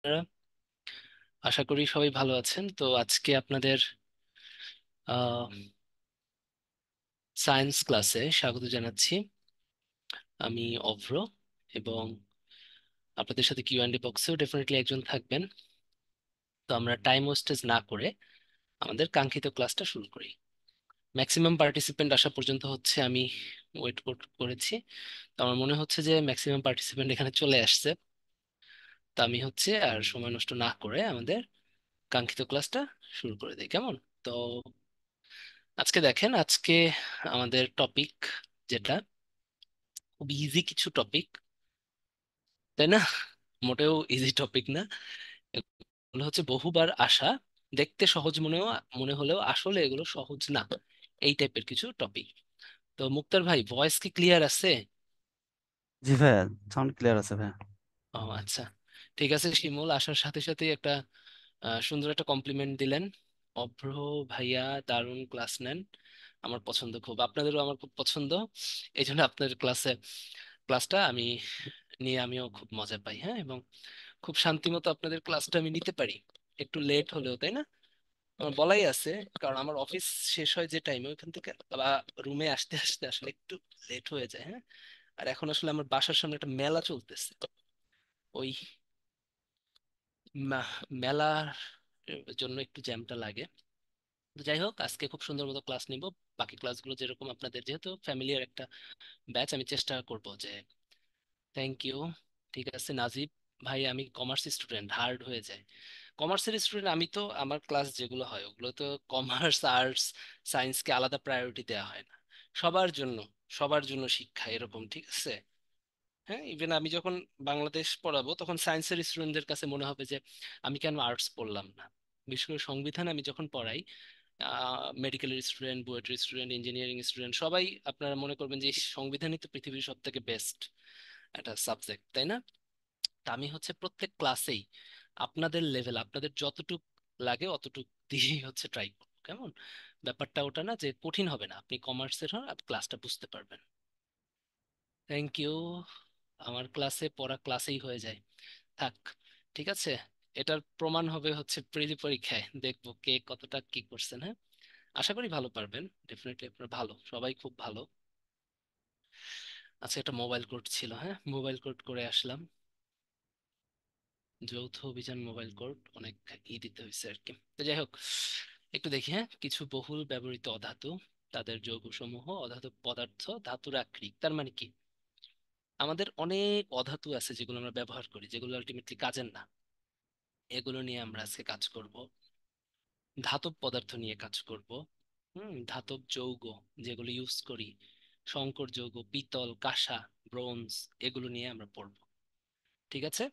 আপনারা? আশা করি সবাই ভালো আছেন। তো আজকে আপনাদের সায়েন্স ক্লাসে স্বাগত জানাচ্ছি। আমি অভ্র, এবং আপনাদের সাথে কিউ অ্যান্ড এ বক্সেও ডেফিনেটলি একজন থাকবেন। তো আমরা টাইম ওয়েস্টেজ না করে আমাদের কাঙ্ক্ষিত ক্লাসটা শুরু করি। ম্যাক্সিমাম পার্টিসিপেন্ট আসা পর্যন্ত হচ্ছে আমি ওয়েট করেছি। তো আমার মনে হচ্ছে যে ম্যাক্সিমাম পার্টিসিপেন্ট এখানে চলে আসছে। তো আমি হচ্ছে আর সময় নষ্ট না করে আমাদের কাঙ্ক্ষিত ক্লাসটা শুরু করে দিই, কেমন? তো আজকে আমাদের টপিক, যেটা খুব ইজি কিছু টপিক, তাই না? মোটেও ইজি টপিক না। এগুলো হচ্ছে বহুবার আসা, দেখতে সহজ মনে হলেও আসলে এগুলো সহজ না, এই টাইপের কিছু টপিক। তো মুক্তার ভাই, ভয়েস কি ক্লিয়ার আছে? জি ভাইয়া, সাউন্ড ক্লিয়ার আছে ভাইয়া। ও আচ্ছা, ঠিক আছে। শিমুল আসার সাথে সাথে একটা সুন্দর একটা কমপ্লিমেন্ট দিলেন। অভ্র ভাইয়া দারুণ ক্লাস নেন, আমার পছন্দ, খুব আপনাদেরও আমার খুব পছন্দ। এই জন্য আপনাদের ক্লাসটা নিয়ে আমিও খুব মজা পাই, হ্যাঁ, এবং খুব শান্তি মতো আপনাদের ক্লাসটা আমি নিতে পারি, একটু লেট হলেও, তাই না? আমার বলাই আছে, কারণ আমার অফিস শেষ হয় যে টাইমে, ওইখান থেকে বা রুমে আসতে আসতে আসলে একটু লেট হয়ে যায়, হ্যাঁ। আর এখন আসলে আমার বাসার সামনে একটা মেলা চলতেছে, ওই মেলার জন্য একটু জ্যামটা লাগে। তো যাই হোক, আজকে খুব সুন্দর মতো ক্লাস নিব। বাকি ক্লাসগুলো যেরকম, আপনাদের যেহেতু ফ্যামিলিয়ার একটা ব্যাচ, আমি চেষ্টা করব যে, থ্যাংক ইউ। ঠিক আছে নাজিব ভাই, আমি কমার্স স্টুডেন্ট, হার্ড হয়ে যায়। কমার্সের স্টুডেন্ট আমি, তো আমার ক্লাস যেগুলো হয় ওগুলো তো কমার্স, আর্টস, সায়েন্সকে আলাদা প্রায়োরিটি দেওয়া হয় না। সবার জন্য, সবার জন্য শিক্ষা এরকম, ঠিক আছে? হ্যাঁ, ইভেন আমি যখন বাংলাদেশ পড়াবো তখন সায়েন্সের স্টুডেন্টদের কাছে মনে হবে যে আমি কেন আর্টস পড়লাম না। বিশেষ করে সংবিধান আমি যখন পড়াই, মেডিকেলের স্টুডেন্ট, বুয়েটের স্টুডেন্ট, ইঞ্জিনিয়ারিং স্টুডেন্ট, সবাই আপনারা মনে করবেন যে এই সংবিধানই তো পৃথিবীর সব থেকে বেস্ট একটা সাবজেক্ট, তাই না? তা আমি হচ্ছে প্রত্যেক ক্লাসেই আপনাদের লেভেল, আপনাদের যতটুক লাগে অতটুক দিয়েই হচ্ছে ট্রাই করবো, কেমন? ব্যাপারটা ওটা না যে কঠিন হবে না, আপনি কমার্সের হন, আপনি ক্লাসটা বুঝতে পারবেন। Thank you. আমার ক্লাসে পড়া ক্লাসেই হয়ে যায়, থাক। ঠিক আছে, এটার প্রমাণ হবে হচ্ছে প্রিলি পরীক্ষায়, দেখবো কে কতটা কি করছেন, হ্যাঁ। আশা করি ভালো পারবেন, ডেফিনেটলি আপনার ভালো, সবাই খুব ভালো। আচ্ছা, একটা মোবাইল কোড ছিল, হ্যাঁ, মোবাইল কোড করে আসলাম। যৌথ অভিযান মোবাইল কোড, অনেক দিতে হয়েছে আর কি। তো যাই হোক, একটু দেখি, হ্যাঁ। কিছু বহুল ব্যবহৃত অধাতু, তাদের যৌগসমূহ অধাতু পদার্থ, ধাতুর আকরিক, তার মানে কি? আমাদের অনেক অধাতু আছে যেগুলো আমরা ব্যবহার করি, যেগুলো আলটিমেটলি কাজের না। এগুলো নিয়ে আমরা আজকে কাজ করব। ধাতব পদার্থ নিয়ে কাজ করব। ধাতব যৌগ যেগুলো ইউজ করি, সংকর যৌগ, পিতল, কাঁসা, ব্রোঞ্জ, এগুলো নিয়ে আমরা পড়বো। ঠিক আছে,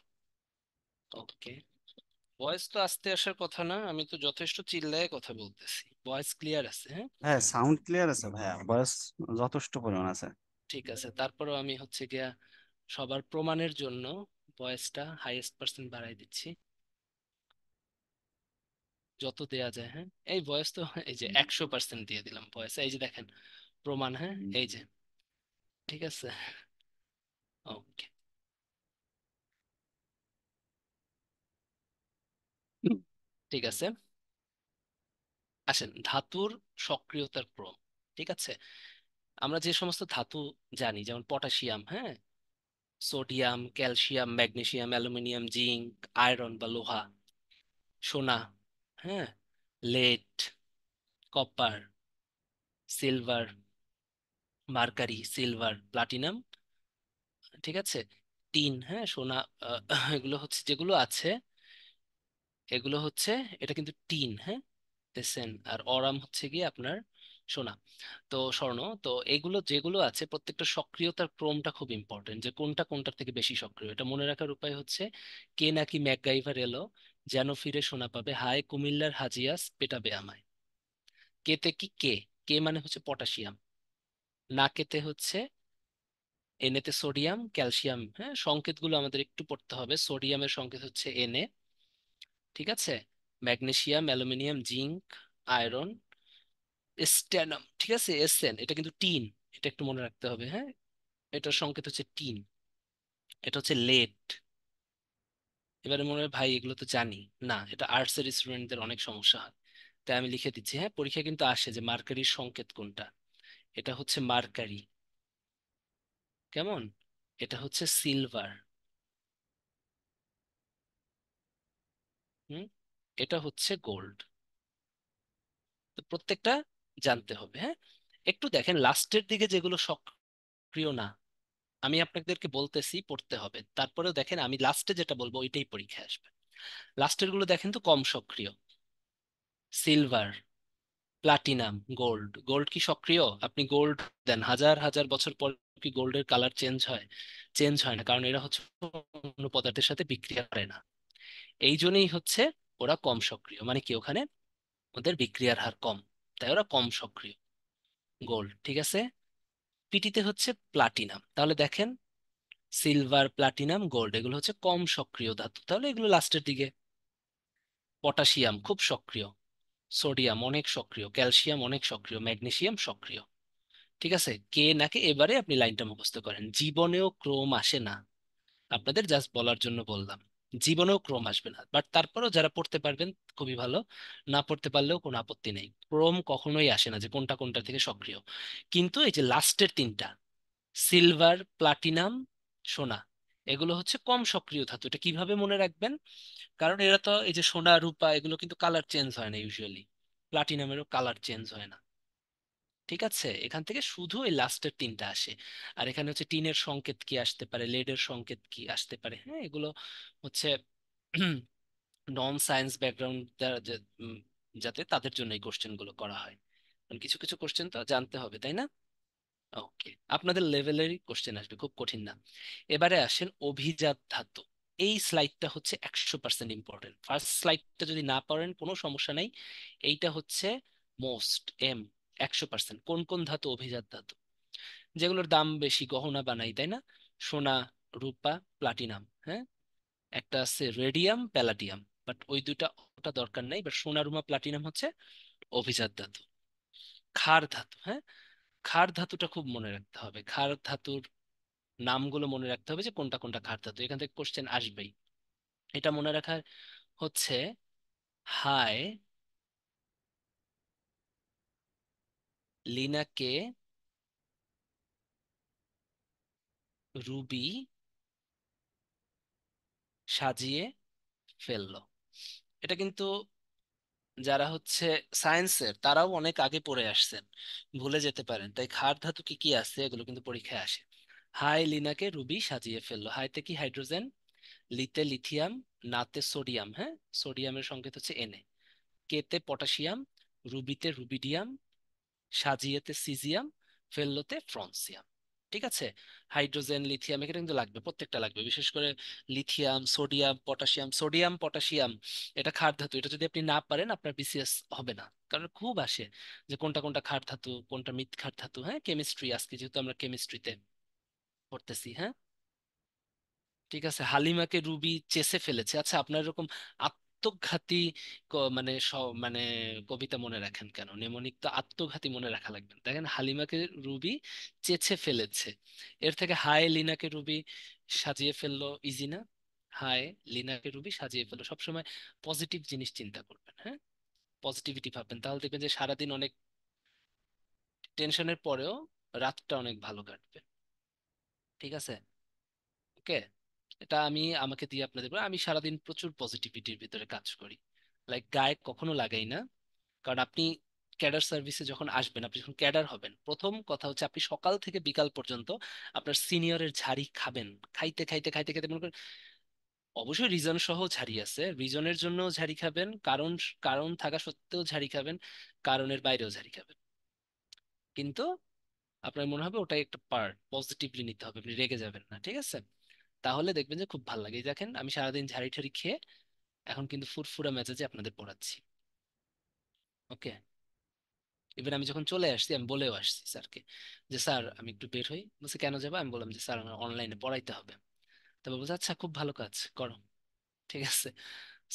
ওকে। ভয়েস তো আস্তে আসার কথা না, আমি তো যথেষ্ট চিল্লায়ে কথা বলতেছি। ভয়েস ক্লিয়ার আছে, হ্যাঁ? হ্যাঁ, সাউন্ড ক্লিয়ার আছে ভাইয়া, ভয়েস যথেষ্ট পরিমাণ আছে। ঠিক আছে, তারপরেও আমি হচ্ছে গিয়া সবার প্রমাণের জন্য ভয়েসটা হাইয়েস্ট পার্সেন্ট বাড়াই দিচ্ছি, যত দেয়া যায়, হ্যাঁ। এই ভয়েস তো, এই যে 100% দিয়ে দিলাম ভয়েস, এই যে দেখেন প্রমাণ, হ্যাঁ, এই যে। ঠিক আছে, ওকে। ঠিক আছে, আসেন ধাতুর সক্রিয়তার ক্রম। ঠিক আছে, আমরা যে সমস্ত ধাতু জানি, যেমন পটাশিয়াম, হ্যাঁ, sodium, calcium, magnesium, aluminium, zinc, iron বা লোহা, সোনা, হ্যাঁ, lead, copper, silver, mercury, silver, platinum, ঠিক আছে, টিন, হ্যাঁ, সোনা, এগুলো হচ্ছে যেগুলো আছে, এগুলো হচ্ছে, এটা কিন্তু টিন, হ্যাঁ, তেসেন। আর অরাম হচ্ছে গিয়ে আপনার সোনা, তো স্বর্ণ। তো এগুলো যেগুলো আছে প্রত্যেকটা সক্রিয়তার ক্রমটা খুব ইম্পর্টেন্ট, যে কোনটা কোনটার থেকে বেশি সক্রিয়। এটা মনে রাখার উপায় হচ্ছে, কে নাকি ম্যাকগাইভার এলো, যেন ফিরে সোনা পাবে, হায় কুমিল্লার হাজিয়াস পেটাবে আমায়। কেতে কি কে, কে মানে হচ্ছে পটাশিয়াম, না কেতে হচ্ছে, এনেতে সোডিয়াম, ক্যালসিয়াম, হ্যাঁ, সংকেতগুলো আমাদের একটু পড়তে হবে। সোডিয়ামের সংকেত হচ্ছে এনে, ঠিক আছে, magnesium, aluminium, zinc, iron, stannum, ঠিক আছে, এসএন, এটা কিন্তু টিন, এটা একটু মনে রাখতে হবে, হ্যাঁ। এটার সংকেত হচ্ছে টিন। এটা হচ্ছে লেড, এবারে মনে হয় ভাই এগুলো তো জানি, না এটা আর্টস এর স্টুডেন্টদের অনেক সমস্যা হয়। তাই আমি লিখে দিচ্ছি, হ্যাঁ পরীক্ষা কিন্তু আসে যে মার্কারির সংকেত কোনটা। এটা হচ্ছে মার্কারি। কেমন? এটা হচ্ছে সিলভার। হুম। এটা হচ্ছে গোল্ড। তো প্রত্যেকটা জানতে হবে, হ্যাঁ। একটু দেখেন লাস্টের দিকে যেগুলো সক্রিয় না, আমি আপনাদেরকে বলতেছি পড়তে হবে, তারপরেও দেখেন আমি লাস্টে যেটা বলবো ওইটাই পরীক্ষায় আসবে। লাস্টের গুলো দেখেন তো কম সক্রিয়। Silver, platinum, gold. গোল্ড কি সক্রিয়? আপনি গোল্ড দেন হাজার হাজার বছর পর কি গোল্ডের কালার চেঞ্জ হয়? চেঞ্জ হয় না, কারণ এরা হচ্ছে অন্য পদার্থের সাথে বিক্রিয়া করে না। এই জন্যই হচ্ছে ওরা কম সক্রিয়, মানে কি ওখানে ওদের বিক্রিয়ার হার কম, তাই ওরা কম সক্রিয়। গোল্ড, ঠিক আছে। পিটিতে হচ্ছে প্লাটিনাম, তাহলে দেখেন সিলভার, প্লাটিনাম, গোল্ড এগুলো হচ্ছে কম সক্রিয় ধাতু, তাহলে এগুলো লাস্টের দিকে। পটাশিয়াম খুব সক্রিয়, সোডিয়াম অনেক সক্রিয়, ক্যালসিয়াম অনেক সক্রিয়, ম্যাগনেসিয়াম সক্রিয়। ঠিক আছে, কে নাকি এবারে আপনি লাইনটা মুখস্থ করেন। জীবনেও ক্রোম আসে না, আপনাদের জাস্ট বলার জন্য বললাম। জীবনেও ক্রোম আসবে না, বাট তারপরেও যারা পড়তে পারবেন খুবই ভালো, না পড়তে পারলেও কোনো আপত্তি নেই। ক্রোম কখনোই আসে না যে কোনটা কোনটা থেকে সক্রিয়। কিন্তু এই যে লাস্টের তিনটা, সিলভার, প্লাটিনাম, সোনা, এগুলো হচ্ছে কম সক্রিয় ধাতু। এটা কিভাবে মনে রাখবেন? কারণ এরা তো এই যে সোনা রূপা এগুলো কিন্তু কালার চেঞ্জ হয় না ইউজুয়ালি, প্লাটিনামেরও কালার চেঞ্জ হয় না। ঠিক আছে, এখান থেকে শুধু এই লাস্টের তিনটা আসে। আর এখানে হচ্ছে টিনের সংকেত কি আসতে পারে, লেডের সংকেত কি আসতে পারে, হ্যাঁ এগুলো হচ্ছে নন সায়েন্স ব্যাকগ্রাউন্ড যাতে তাদের জন্য এই কোশ্চেন গুলো করা হয়। কারণ কিছু কিছু কোশ্চেন তো জানতে হবে, তাই না? ওকে, আপনাদের লেভেলেরই কোশ্চেন আসবে, খুব কঠিন না। এবারে আসেন অভিজাত ধাতু। এই স্লাইডটা হচ্ছে 100% ইম্পর্টেন্ট। ফার্স্ট স্লাইডটা যদি না পড়েন কোনো সমস্যা নাই, এইটা হচ্ছে মোস্ট এম। 100% কোন কোন ধাতু অভিজাত ধাতু? যেগুলোর দাম বেশি, গহনা বানাই, তাই না? সোনা, রূপা, প্লাটিনাম, হ্যাঁ। একটা আছে রেডিয়াম, প্যালাডিয়াম, বাট ওই দুইটা ওটা দরকার নাই। বাট সোনা, রূপা, প্লাটিনাম হচ্ছে অভিজাত ধাতু। ক্ষার ধাতু, হ্যাঁ। ক্ষার ধাতুটা খুব মনে রাখতে হবে। ক্ষার ধাতুর নামগুলো মনে রাখতে হবে যে কোনটা কোনটা ক্ষার ধাতু, এখান থেকে কোশ্চেন আসবেই। এটা মনে রাখার হচ্ছে হাই লিনাকে রুবি সাজিয়ে ফেললো। এটা কিন্তু যারা হচ্ছে সায়েন্সের তারাও অনেক আগে পড়ে আসছেন, ভুলে যেতে পারেন। তাই ক্ষার ধাতু কি কি আছে এগুলো কিন্তু পরীক্ষায় আসে। হাই লিনাকে রুবি সাজিয়ে ফেললো। হাইতে কি হাইড্রোজেন, লিতে লিথিয়াম, নাতে সোডিয়াম, হ্যাঁ সোডিয়ামের সংকেত হচ্ছে এনে, কেতে পটাশিয়াম, রুবিতে রুবিডিয়াম, সাজিয়েতে সিজিয়াম, ফেললোতে ফ্রন্সিয়াম। ঠিক আছে, হাইড্রোজেন, লিথিয়াম এখানে কিন্তু লাগবে, প্রত্যেকটা লাগবে, বিশেষ করে lithium, sodium, potassium. Sodium, potassium এটা ক্ষার ধাতু, এটা যদি আপনি না পারেন আপনার বিসিএস হবে না। কারণ খুব আসে যে কোনটা কোনটা ক্ষার ধাতু, কোনটা মৃৎ ক্ষার ধাতু, হ্যাঁ কেমিস্ট্রি আজকে যেহেতু আমরা কেমিস্ট্রিতে পড়তেছি, হ্যাঁ। ঠিক আছে, হালিমাকে রুবি চেসে ফেলেছে। আচ্ছা আপনার এরকম আত্মঘাতী মানে মানে কবিতা মনে রাখেন কেন? নেমোনিক তো আত্মঘাতী মনে রাখা লাগবে না। দেখেন হালিমাকে রুবি চেছে ফেলেছে, এর থেকে হায় লিনাকে রুবি সাজিয়ে ফেললো ইজি না? হায় লিনাকে রুবি সাজিয়ে ফেললো, সবসময় পজিটিভ জিনিস চিন্তা করবেন, হ্যাঁ পজিটিভিটি ভাববেন, তাহলে দেখবেন যে সারাদিন অনেক টেনশনের পরেও রাতটা অনেক ভালো কাটবে। ঠিক আছে, ওকে। এটা আমি আমাকে দিয়ে আপনাদের বলি, আমি সারাদিন প্রচুর পজিটিভিটির ভিতরে কাজ করি। লাইক গায়ে কখনো লাগাই না। কারণ আপনি ক্যাডার সার্ভিসে যখন আসবেন, আপনি যখন ক্যাডার হবেন, প্রথম কথা হচ্ছে আপনি সকাল থেকে বিকাল পর্যন্ত আপনার সিনিয়রের ঝাড়ি খাবেন। খাইতে খাইতে খাইতে খাইতে মনে করেন, অবশ্যই রিজন সহ ঝাড়ি আছে, রিজনের জন্য ঝাড়ি খাবেন, কারণ কারণ থাকা সত্ত্বেও ঝাড়ি খাবেন, কারণের বাইরেও ঝাড়ি খাবেন। কিন্তু আপনার মনে হবে ওটাই একটা পার্ট, পজিটিভলি নিতে হবে, আপনি রেগে যাবেন না, ঠিক আছে? তাহলে দেখবেন যে খুব ভালো লাগে। এই দেখেন আমি সারাদিন ঝাড়ি ঠাড়ি খেয়ে এখন কিন্তু ফুরফুরা মেজাজে আপনাদের পড়াচ্ছি। ওকে, এবার আমি যখন চলে আসছি আমি বলেও আসছি স্যারকে যে স্যার আমি একটু বের হই। বলছে কেন যাবো? আমি বললাম যে স্যার আমার অনলাইনে পড়াইতে হবে। তারপর বলছে আচ্ছা খুব ভালো কাজ করো। ঠিক আছে,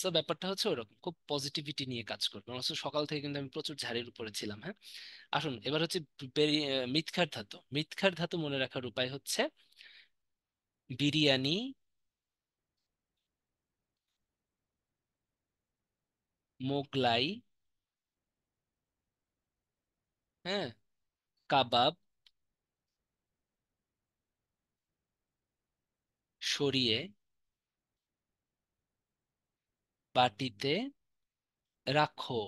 সো ব্যাপারটা হচ্ছে ওরকম, খুব পজিটিভিটি নিয়ে কাজ করবে। অবশ্য সকাল থেকে কিন্তু আমি প্রচুর ঝাড়ির উপরে ছিলাম, হ্যাঁ। আসুন এবার হচ্ছে মৃৎক্ষার ধাতু। মৃৎক্ষার ধাতু মনে রাখার উপায় হচ্ছে বিরিয়ানি, মোগলাই, হ্যাঁ, কাবাব, সরিয়ে বাটিতে রাখো।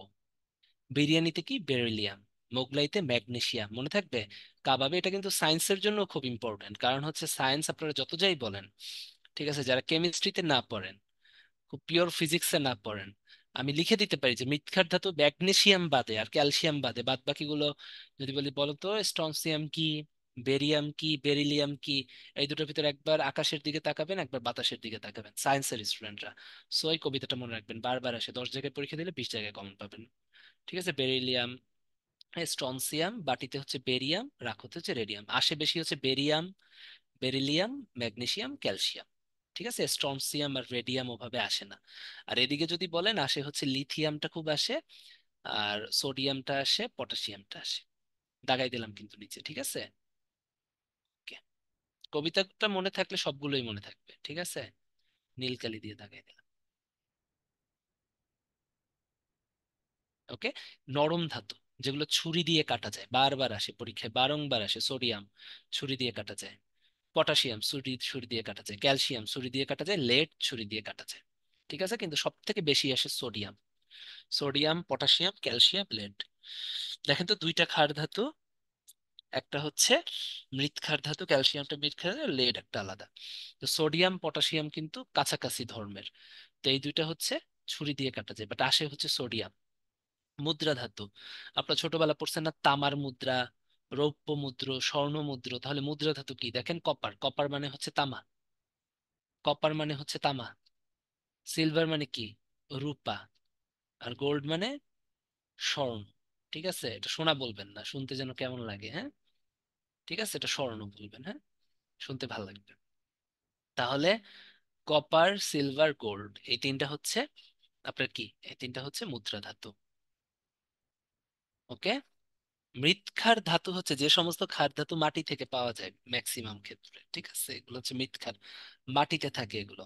বিরিয়ানিতে কি? বেরিলিয়াম। মোগলাইতে ম্যাগনেসিয়াম। মনে থাকবে? কাবাবে, এটা কিন্তু সায়েন্সের জন্য খুব ইম্পর্টেন্ট, কারণ হচ্ছে সায়েন্স আপনারা যত যাই বলেন, ঠিক আছে, যারা কেমিস্ট্রিতে না পড়েন, খুব পিওর ফিজিক্সে না পড়েন, আমি লিখে দিতে পারি যে মৃৎক্ষার ধাতু ম্যাগনেসিয়াম বাদে আর ক্যালসিয়াম বাদে বাদ বাকিগুলো যদি বলি বলো তো স্ট্রনসিয়াম কি, বেরিয়াম কি, বেরিলিয়াম কি, এই দুটোর ভিতরে একবার আকাশের দিকে তাকাবেন, একবার বাতাসের দিকে তাকাবেন, সায়েন্সের স্টুডেন্টরা। সো এই কবিতাটা মনে রাখবেন, বারবার আসে, 10 জায়গায় পরীক্ষা দিলে 20 জায়গায় কমন পাবেন। ঠিক আছে, বেরিলিয়াম, স্ট্রনসিয়াম, বাটিতে হচ্ছে বেরিয়াম, রাখোতে হচ্ছে রেডিয়াম, আসে বেশি হচ্ছে বেরিয়াম, বেরিলিয়াম, ম্যাগনেসিয়াম, ক্যালসিয়াম। ঠিক আছে, স্ট্রনসিয়াম আর রেডিয়াম ওভাবে আসে না। আর এদিকে যদি বলেন আসে হচ্ছে লিথিয়ামটা খুব আসে, আর সোডিয়ামটা আসে, পটাশিয়ামটা আসে। দাগাই দিলাম কিন্তু নিচে, ঠিক আছে। ওকে, কবিতাটা মনে থাকলে সবগুলোই মনে থাকবে, ঠিক আছে। নীলকালি দিয়ে দাগাই দিলাম। ওকে, নরম ধাতু যেগুলো ছুরি দিয়ে কাটা যায়, বারবার আসে পরীক্ষায়, বারংবার আসে, সোডিয়াম ছুরি দিয়ে কাটা যায়, পটাশিয়াম ছুরি ছুরি দিয়ে কাটা যায়, ক্যালসিয়াম ছুরি দিয়ে কাটা যায়, লেড ছুরি দিয়ে কাটা যায়। ঠিক আছে, কিন্তু সব থেকে বেশি আসে sodium. Sodium, potassium, calcium, lead. দেখেন তো দুইটা ক্ষার ধাতু, একটা হচ্ছে মৃৎ ক্ষার ধাতু, ক্যালসিয়ামটা মৃৎ ক্ষার ধাতু, লেড একটা আলাদা। তো সোডিয়াম পটাশিয়াম কিন্তু কাছাকাছি ধর্মের। তো এই দুইটা হচ্ছে ছুরি দিয়ে কাটা যায়, বাট আসে হচ্ছে সোডিয়াম। মুদ্রা ধাতু, আপনার ছোটবেলা পড়ছেন না, তামার মুদ্রা, রৌপ্য মুদ্র, স্বর্ণ মুদ্র, তাহলে মুদ্রা ধাতু কি? দেখেন কপার, কপার মানে হচ্ছে তামা, কপার মানে হচ্ছে তামা। সিলভার মানে কি? রূপা। আর গোল্ড মানে স্বর্ণ। ঠিক আছে, এটা সোনা বলবেন না, শুনতে যেন কেমন লাগে, হ্যাঁ। ঠিক আছে, এটা স্বর্ণ বলবেন, হ্যাঁ, শুনতে ভালো লাগবে। তাহলে কপার, সিলভার, গোল্ড, এই তিনটা হচ্ছে আপনার কি? এই তিনটা হচ্ছে মুদ্রা ধাতু। ওকে, মৃৎক্ষার ধাতু হচ্ছে যে সমস্ত ক্ষার ধাতু মাটি থেকে পাওয়া যায় ম্যাক্সিমাম ক্ষেত্রে, ঠিক আছে, এগুলো হচ্ছে মৃৎক্ষার, মাটিতে থাকে এগুলো।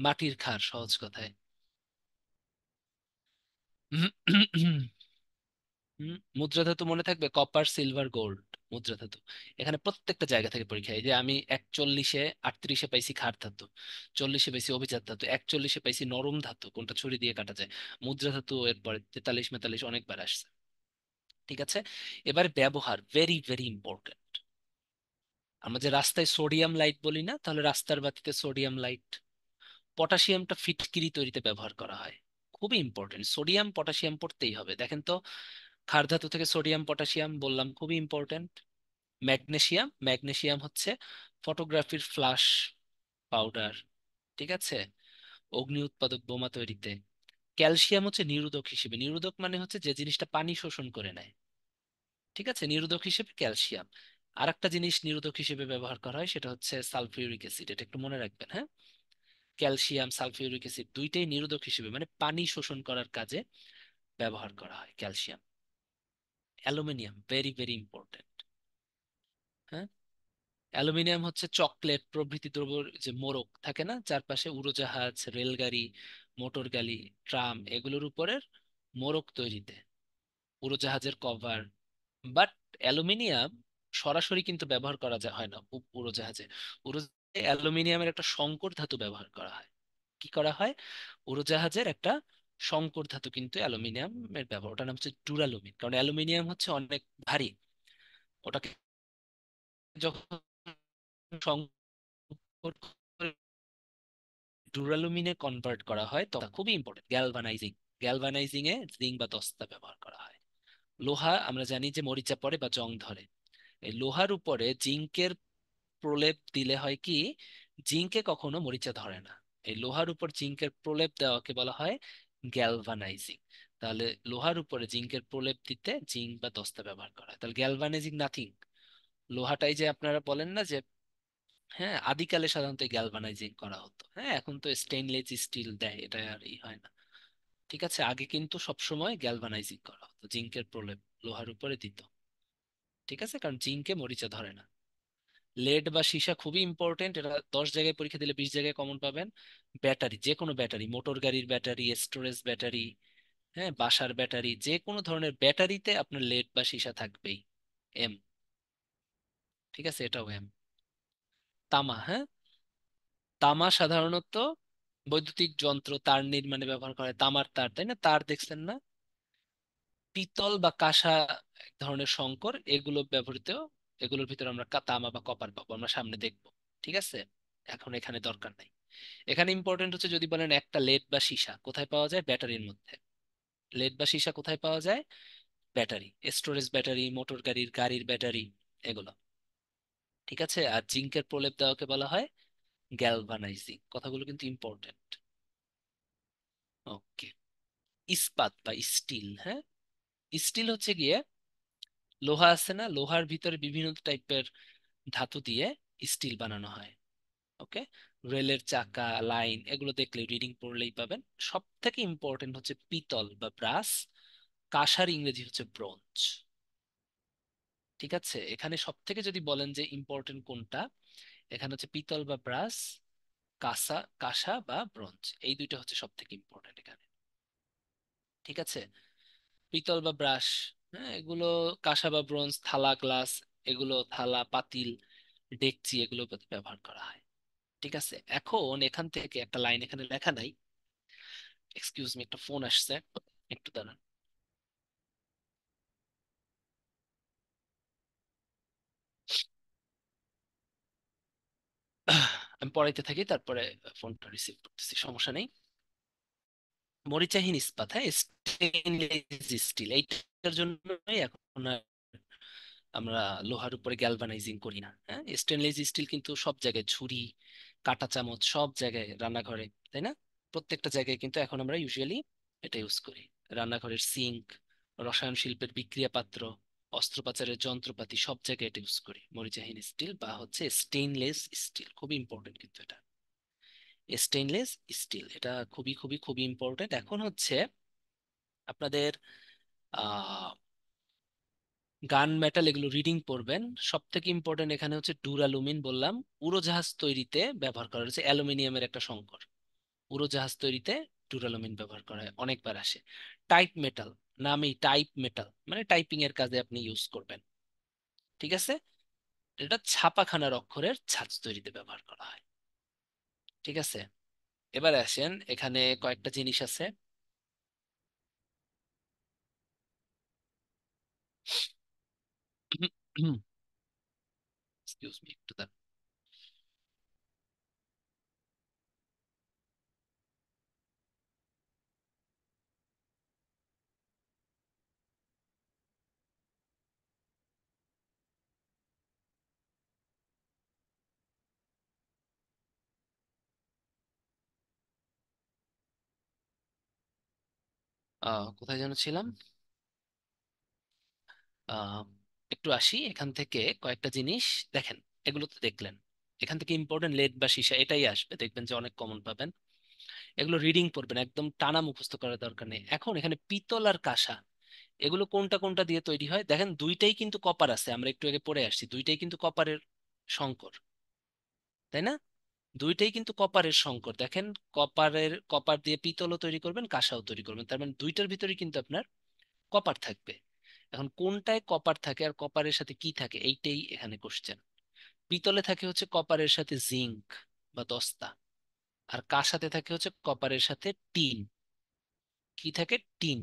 মাটির ক্ষার, সহজ কথায়। মুদ্রা ধাতু মনে থাকবে, কপার, সিলভার, গোল্ড, মুদ্রা ধাতু। এখানে প্রত্যেকটা জায়গা থেকে পরীক্ষা, এই যে আমি 41-এ 38-এ পাইছি ক্ষার ধাতু, 40-এ পাইছি অভিজাত ধাতু, 41-এ পাইছি নরম ধাতু, কোনটা ছুরি দিয়ে কাটা যায়, মুদ্রা ধাতু। এরপরে 43 44 অনেকবার আসছে। ঠিক আছে, এবার ব্যবহার, ভেরি ভেরি ইম্পর্টেন্ট। আমরা যে রাস্তায় সোডিয়াম লাইট বলি না, তাহলে রাস্তার বাতিতে সোডিয়াম লাইট। পটাশিয়ামটা ফিটকিরি তৈরিতে ব্যবহার করা হয়, খুবই ইম্পর্টেন্ট, সোডিয়াম পটাশিয়াম পড়তেই হবে। দেখেন তো, ক্ষার ধাতু থেকে সোডিয়াম পটাশিয়াম বললাম, খুবই ইম্পর্টেন্ট। ম্যাগনেসিয়াম, ম্যাগনেসিয়াম হচ্ছে ফটোগ্রাফির ফ্ল্যাশ পাউডার, ঠিক আছে, অগ্নি উৎপাদক বোমা তৈরিতে। ক্যালসিয়াম হচ্ছে নিরোধক হিসেবে, নিরোধক মানে হচ্ছে যে জিনিসটা পানি শোষণ করে নেয়। ঠিক আছে, নিরোধক হিসেবে ক্যালসিয়াম। আর একটা জিনিস নিরোধক হিসেবে ব্যবহার করা হয়, সেটা হচ্ছে সালফিউরিক অ্যাসিড, এটা একটু মনে রাখবেন, হ্যাঁ। ক্যালসিয়াম, সালফিউরিক অ্যাসিড দুইটাই নিরোধক হিসেবে, মানে পানি শোষণ করার কাজে ব্যবহার করা হয় calcium. Aluminium, very very important, হ্যাঁ। অ্যালুমিনিয়াম হচ্ছে চকলেট প্রভৃতি দ্রব্য, যে মোড়ক থাকে না চারপাশে, উড়োজাহাজ, রেলগাড়ি, মোটর গাড়ি, ট্রাম, এগুলোর উপরের মোড়ক তৈরিতে, উড়োজাহাজের কভার। বাট অ্যালুমিনিয়াম সরাসরি কিন্তু ব্যবহার করা হয় না উড়োজাহাজে। উড়োজাহাজে অ্যালুমিনিয়ামের একটা সংকর ধাতু ব্যবহার করা হয়। কি করা হয়? উড়োজাহাজের একটা সংকর ধাতু কিন্তু অ্যালুমিনিয়ামের ব্যবহার, ওটার নাম হচ্ছে ডুরালুমিন, কারণ অ্যালুমিনিয়াম হচ্ছে অনেক ভারী। ওটাকে যখন সংকর করে ডুরালুমিনে কনভার্ট করা হয় তখন খুবই ইম্পর্টেন্ট, গ্যালভানাইজিং। গ্যালভানাইজিং এ জিঙ্ক বা দস্তা ব্যবহার করা হয়। লোহা আমরা জানি যে মরিচা পড়ে বা জং ধরে, এই লোহার উপরে জিঙ্কের প্রলেপ দিলে হয় কি, জিঙ্কে কখনো মরিচা ধরে না। এই লোহার উপর জিঙ্কের প্রলেপ দেওয়াকে বলা হয় গ্যালভানাইজিং। তাহলে লোহার উপরে জিঙ্কের প্রলেপ দিতে জিঙ্ক বা দস্তা ব্যবহার করা হয়। তাহলে গ্যালভানাইজিং নাথিং। লোহাটাই যে আপনারা বলেন না যে, হ্যাঁ, আদিকালে সাধারণত গ্যালভানাইজিং করা হতো, হ্যাঁ, এখন তো স্টেইনলেস স্টিল দেয়, এটা আর ই হয় না। ঠিক আছে, আগে কিন্তু সবসময় গ্যালভানাইজিং করা হতো, জিঙ্কের প্রলেপ লোহার উপরে দিত। ঠিক আছে, কারণ জিঙ্কে মরিচা ধরে না। লেড বা সীসা খুবই ইম্পর্টেন্ট, এটা 10 জায়গায় পরীক্ষা দিলে 20 জায়গায় কমন পাবেন। ব্যাটারি, যে কোনো ব্যাটারি, মোটর গাড়ির ব্যাটারি, স্টোরেজ ব্যাটারি, হ্যাঁ, বাসার ব্যাটারি, যে কোনো ধরনের ব্যাটারিতে আপনার লেড বা সীসা থাকবেই। এম। ঠিক আছে, এটাও এম। তামা, হ্যাঁ, তামা সাধারণত বৈদ্যুতিক যন্ত্র, তার নির্মাণে ব্যবহার করা হয়, তামার তার, তাই না? তার দেখছেন না? পিতল বা কাঁসা এক ধরনের সংকর, এগুলো ব্যবহৃত, এগুলোর ভিতরে আমরা তামা বা কপার পাবো, আমরা সামনে দেখবো। ঠিক আছে, এখন এখানে দরকার নাই। এখানে ইম্পর্টেন্ট হচ্ছে যদি বলেন একটা লেড বা সীসা কোথায় পাওয়া যায়, ব্যাটারির মধ্যে। লেড বা সীসা কোথায় পাওয়া যায়? ব্যাটারি, স্টোরেজ ব্যাটারি, মোটর গাড়ির গাড়ির ব্যাটারি, এগুলো। ঠিক আছে, আর জিঙ্কের প্রলেপ দেওয়াকে বলা হয় গ্যালভানাইজিং। কথাগুলো কিন্তু ইম্পর্টেন্ট। ওকে। ইস্পাত বা স্টিল, হ্যাঁ, স্টিল হচ্ছে গিয়ে লোহা আছে না, লোহার ভিতরে বিভিন্ন টাইপের ধাতু দিয়ে স্টিল বানানো হয়। ওকে। রেলের চাকা, লাইন, এগুলো দেখলে রিডিং পড়লেই পাবেন। সব থেকে ইম্পর্টেন্ট হচ্ছে পিতল বা ব্রাস, কাঁসার ইংরেজি হচ্ছে ব্রোঞ্জ। ঠিক আছে, এখানে সব থেকে যদি বলেন যে ইম্পর্টেন্ট কোনটা, এখানে হচ্ছে পিতল বা ব্রাস, কাঁসা, কাঁসা বা ব্রোঞ্জ, এই দুইটা হচ্ছে সব থেকে ইম্পর্টেন্ট এখানে। ঠিক আছে, পিতল বা ব্রাশ, হ্যাঁ, এগুলো কাঁসা বা ব্রোঞ্জ, থালা, গ্লাস, এগুলো থালা, পাতিল, ডেকচি, এগুলো ব্যবহার করা হয়। ঠিক আছে, এখন এখান থেকে একটা লাইন এখানে লেখা নাই, এক্সকিউজ মি, একটা ফোন আসছে, একটু দাঁড়ান। আমি পড়াইতে থাকি, তারপরে ফোনটা রিসিভ করতেছি, সমস্যা নেই। মরিচাহীন ইস্পাত, হ্যাঁ, স্টেইনলেস স্টিল, এইটার জন্যই এখন আর আমরা লোহার উপরে গ্যালভানাইজিং করি না। হ্যাঁ, স্টেনলেস স্টিল কিন্তু সব জায়গায়, ঝুড়ি, কাঁটা চামচ, সব জায়গায়, রান্নাঘরে, তাই না? প্রত্যেকটা জায়গায় কিন্তু এখন আমরা ইউজুয়ালি এটা ইউজ করি। রান্নাঘরের সিঙ্ক, রসায়ন শিল্পের বিক্রিয়া পাত্র, অস্ত্রোপচারের যন্ত্রপাতি, সব জায়গায় এটা ইউজ করি, মরিচাহীন স্টিল বা হচ্ছে স্টেইনলেস স্টিল। খুবই ইম্পর্টেন্ট কিন্তু এটা, স্টেইনলেস স্টিল, এটা খুবই খুবই খুবই ইম্পর্টেন্ট। এখন হচ্ছে আপনাদের আহ গান মেটাল, এগুলো রিডিং পড়বেন। সব থেকে ইম্পর্টেন্ট এখানে হচ্ছে ডুরালুমিন, বললাম। উড়োজাহাজ তৈরিতে ব্যবহার করা হচ্ছে অ্যালুমিনিয়ামের একটা সংকর। উড়োজাহাজ তৈরিতে ডুরালুমিন ব্যবহার করা হয়, অনেকবার আসে। টাইপ মেটাল, নামেই টাইপ মেটাল, মানে টাইপিং এর কাজে আপনি ইউজ করবেন। ঠিক আছে, এটা ছাপাখানার অক্ষরের ছাঁচ তৈরিতে ব্যবহার করা হয়। ঠিক আছে, এবার আসেন, এখানে কয়েকটা জিনিস আছে। এক্সকিউজ মি, একটু দাঁড়ান। কোথায় যেন ছিলাম? আহ একটু আসি, এখান থেকে কয়েকটা জিনিস দেখেন, এগুলো তো দেখলেন। এখান থেকে ইম্পর্টেন্ট লেড বা সীসা, এটাই আসবে, দেখবেন যে অনেক কমন পাবেন। এগুলো রিডিং পড়বেন, একদম টানা মুখস্থ করার দরকার নেই। এখন এখানে পিতল আর কাঁসা, এগুলো কোনটা কোনটা দিয়ে তৈরি হয় দেখেন, দুইটাই কিন্তু কপার আছে, আমরা একটু আগে পড়ে আসছি, দুইটাই কিন্তু কপারের সংকর, তাই না? দুইটাই কিন্তু কপারের সংকর, দেখেন। কপার দিয়ে পিতলও তৈরি করবেন, কাঁসাও তৈরি করবেন, তার মানে দুইটার ভিতরে কিন্তু আপনার কপার থাকবে। এখন কোনটায় কপার থাকে আর কপারের সাথে কি থাকে, এইটাই এখানে কোশ্চেন। পিতলে থাকে হচ্ছে কপারের সাথে জিঙ্ক বা দস্তা, আর কাঁসাতে থাকে হচ্ছে কপারের সাথে টিন। কি থাকে? টিন।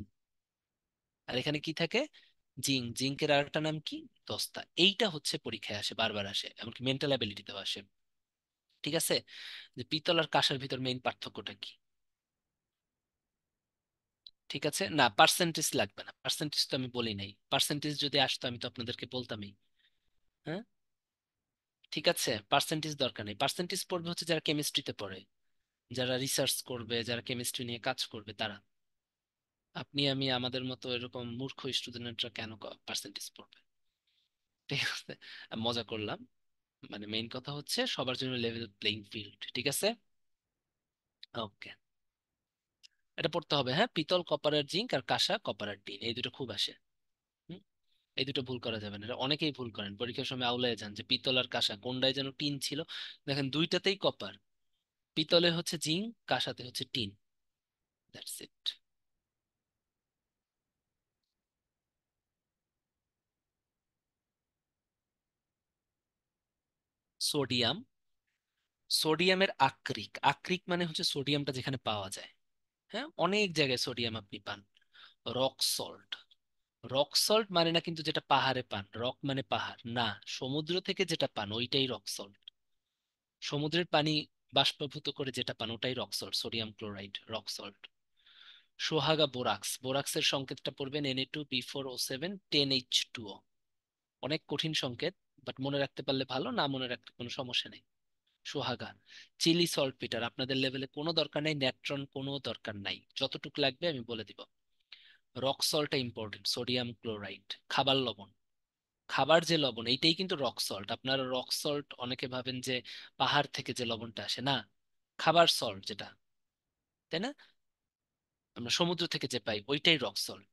আর এখানে কি থাকে? জিঙ্ক। জিঙ্কের আরেকটা নাম কি? দস্তা। এইটা হচ্ছে পরীক্ষায় আসে, বারবার আসে, এমনকি মেন্টাল অ্যাবিলিটিতেও আসে। ঠিক আছে, যে পিতল আর কাঁসার ভিতর মেইন পার্থক্যটা কি? ঠিক আছে, না পার্সেন্টেজ লাগবে না, পার্সেন্টেজ তো আমি বলি নাই, পার্সেন্টেজ যদি আসতো আমি তো আপনাদেরকে বলতামই। হ্যাঁ, ঠিক আছে, পার্সেন্টেজ দরকার নেই। পার্সেন্টেজ পড়বে হচ্ছে যারা কেমিস্ট্রিতে পড়ে, যারা রিসার্চ করবে, যারা কেমিস্ট্রি নিয়ে কাজ করবে, তারা। আপনি আমি আমাদের মতো এরকম মূর্খ স্টুডেন্টরা কেন পার্সেন্টেজ পড়বে? ঠিক আছে, আমি মজা করলাম। মানে মেইন কথা হচ্ছে সবার জন্য লেভেল প্লেইং ফিল্ড। ঠিক আছে, ওকে। এটা পড়তে হবে, হ্যাঁ, পিতল কপার আর জিঙ্ক, আর কাঁসা কপার আর টিন, এই দুটো খুব আসে। হুম? এই দুটো ভুল করা যাবে না, এটা অনেকেই ভুল করেন পরীক্ষার সময়, আউলায় যান যে পিতল আর কাঁসা কোনটায় যেন টিন ছিল। দেখেন দুইটাতেই কপার, পিতলে হচ্ছে জিঙ্ক, কাঁসাতে হচ্ছে টিন। That's it. সোডিয়াম, সোডিয়ামের আকরিক, আকরিক মানে হচ্ছে সোডিয়ামটা যেখানে পাওয়া যায়। হ্যাঁ, অনেক জায়গায় সোডিয়াম আপনি পান। রক সল্ট, রক সল্ট মানে না কিন্তু যেটা পাহাড়ে পান, রক মানে পাহাড় না, সমুদ্র থেকে যেটা পান ওইটাই রক সল্ট। সমুদ্রের পানি বাষ্পীভূত করে যেটা পান ওটাই rock salt, sodium chloride rock salt. সোহাগা বোরাক্স, বোরাক্সের সংকেতটা পড়বেন Na2B4O7 10H2O। অনেক কঠিন সংকেত, বাট মনে রাখতে পারলে ভালো, না মনে রাখতে কোনো সমস্যা নেই। সোহাগা। চিলি সল্টপিটার আপনাদের লেভেলে কোনো দরকার নাই, ন্যাট্রন কোনো দরকার নাই, যতটুকু লাগবে আমি বলে দিব। রক সল্টটা ইম্পর্টেন্ট, সোডিয়াম ক্লোরাইড। খাবার লবণ, খাবার যে লবণ এইটাই কিন্তু রক সল্ট। আপনারা রক সল্ট অনেকে ভাবেন যে পাহাড় থেকে যে লবণটা আসে, না, খাবার সল্ট যেটা, তাই না, আমরা সমুদ্র থেকে যে পাই ওইটাই রক সল্ট।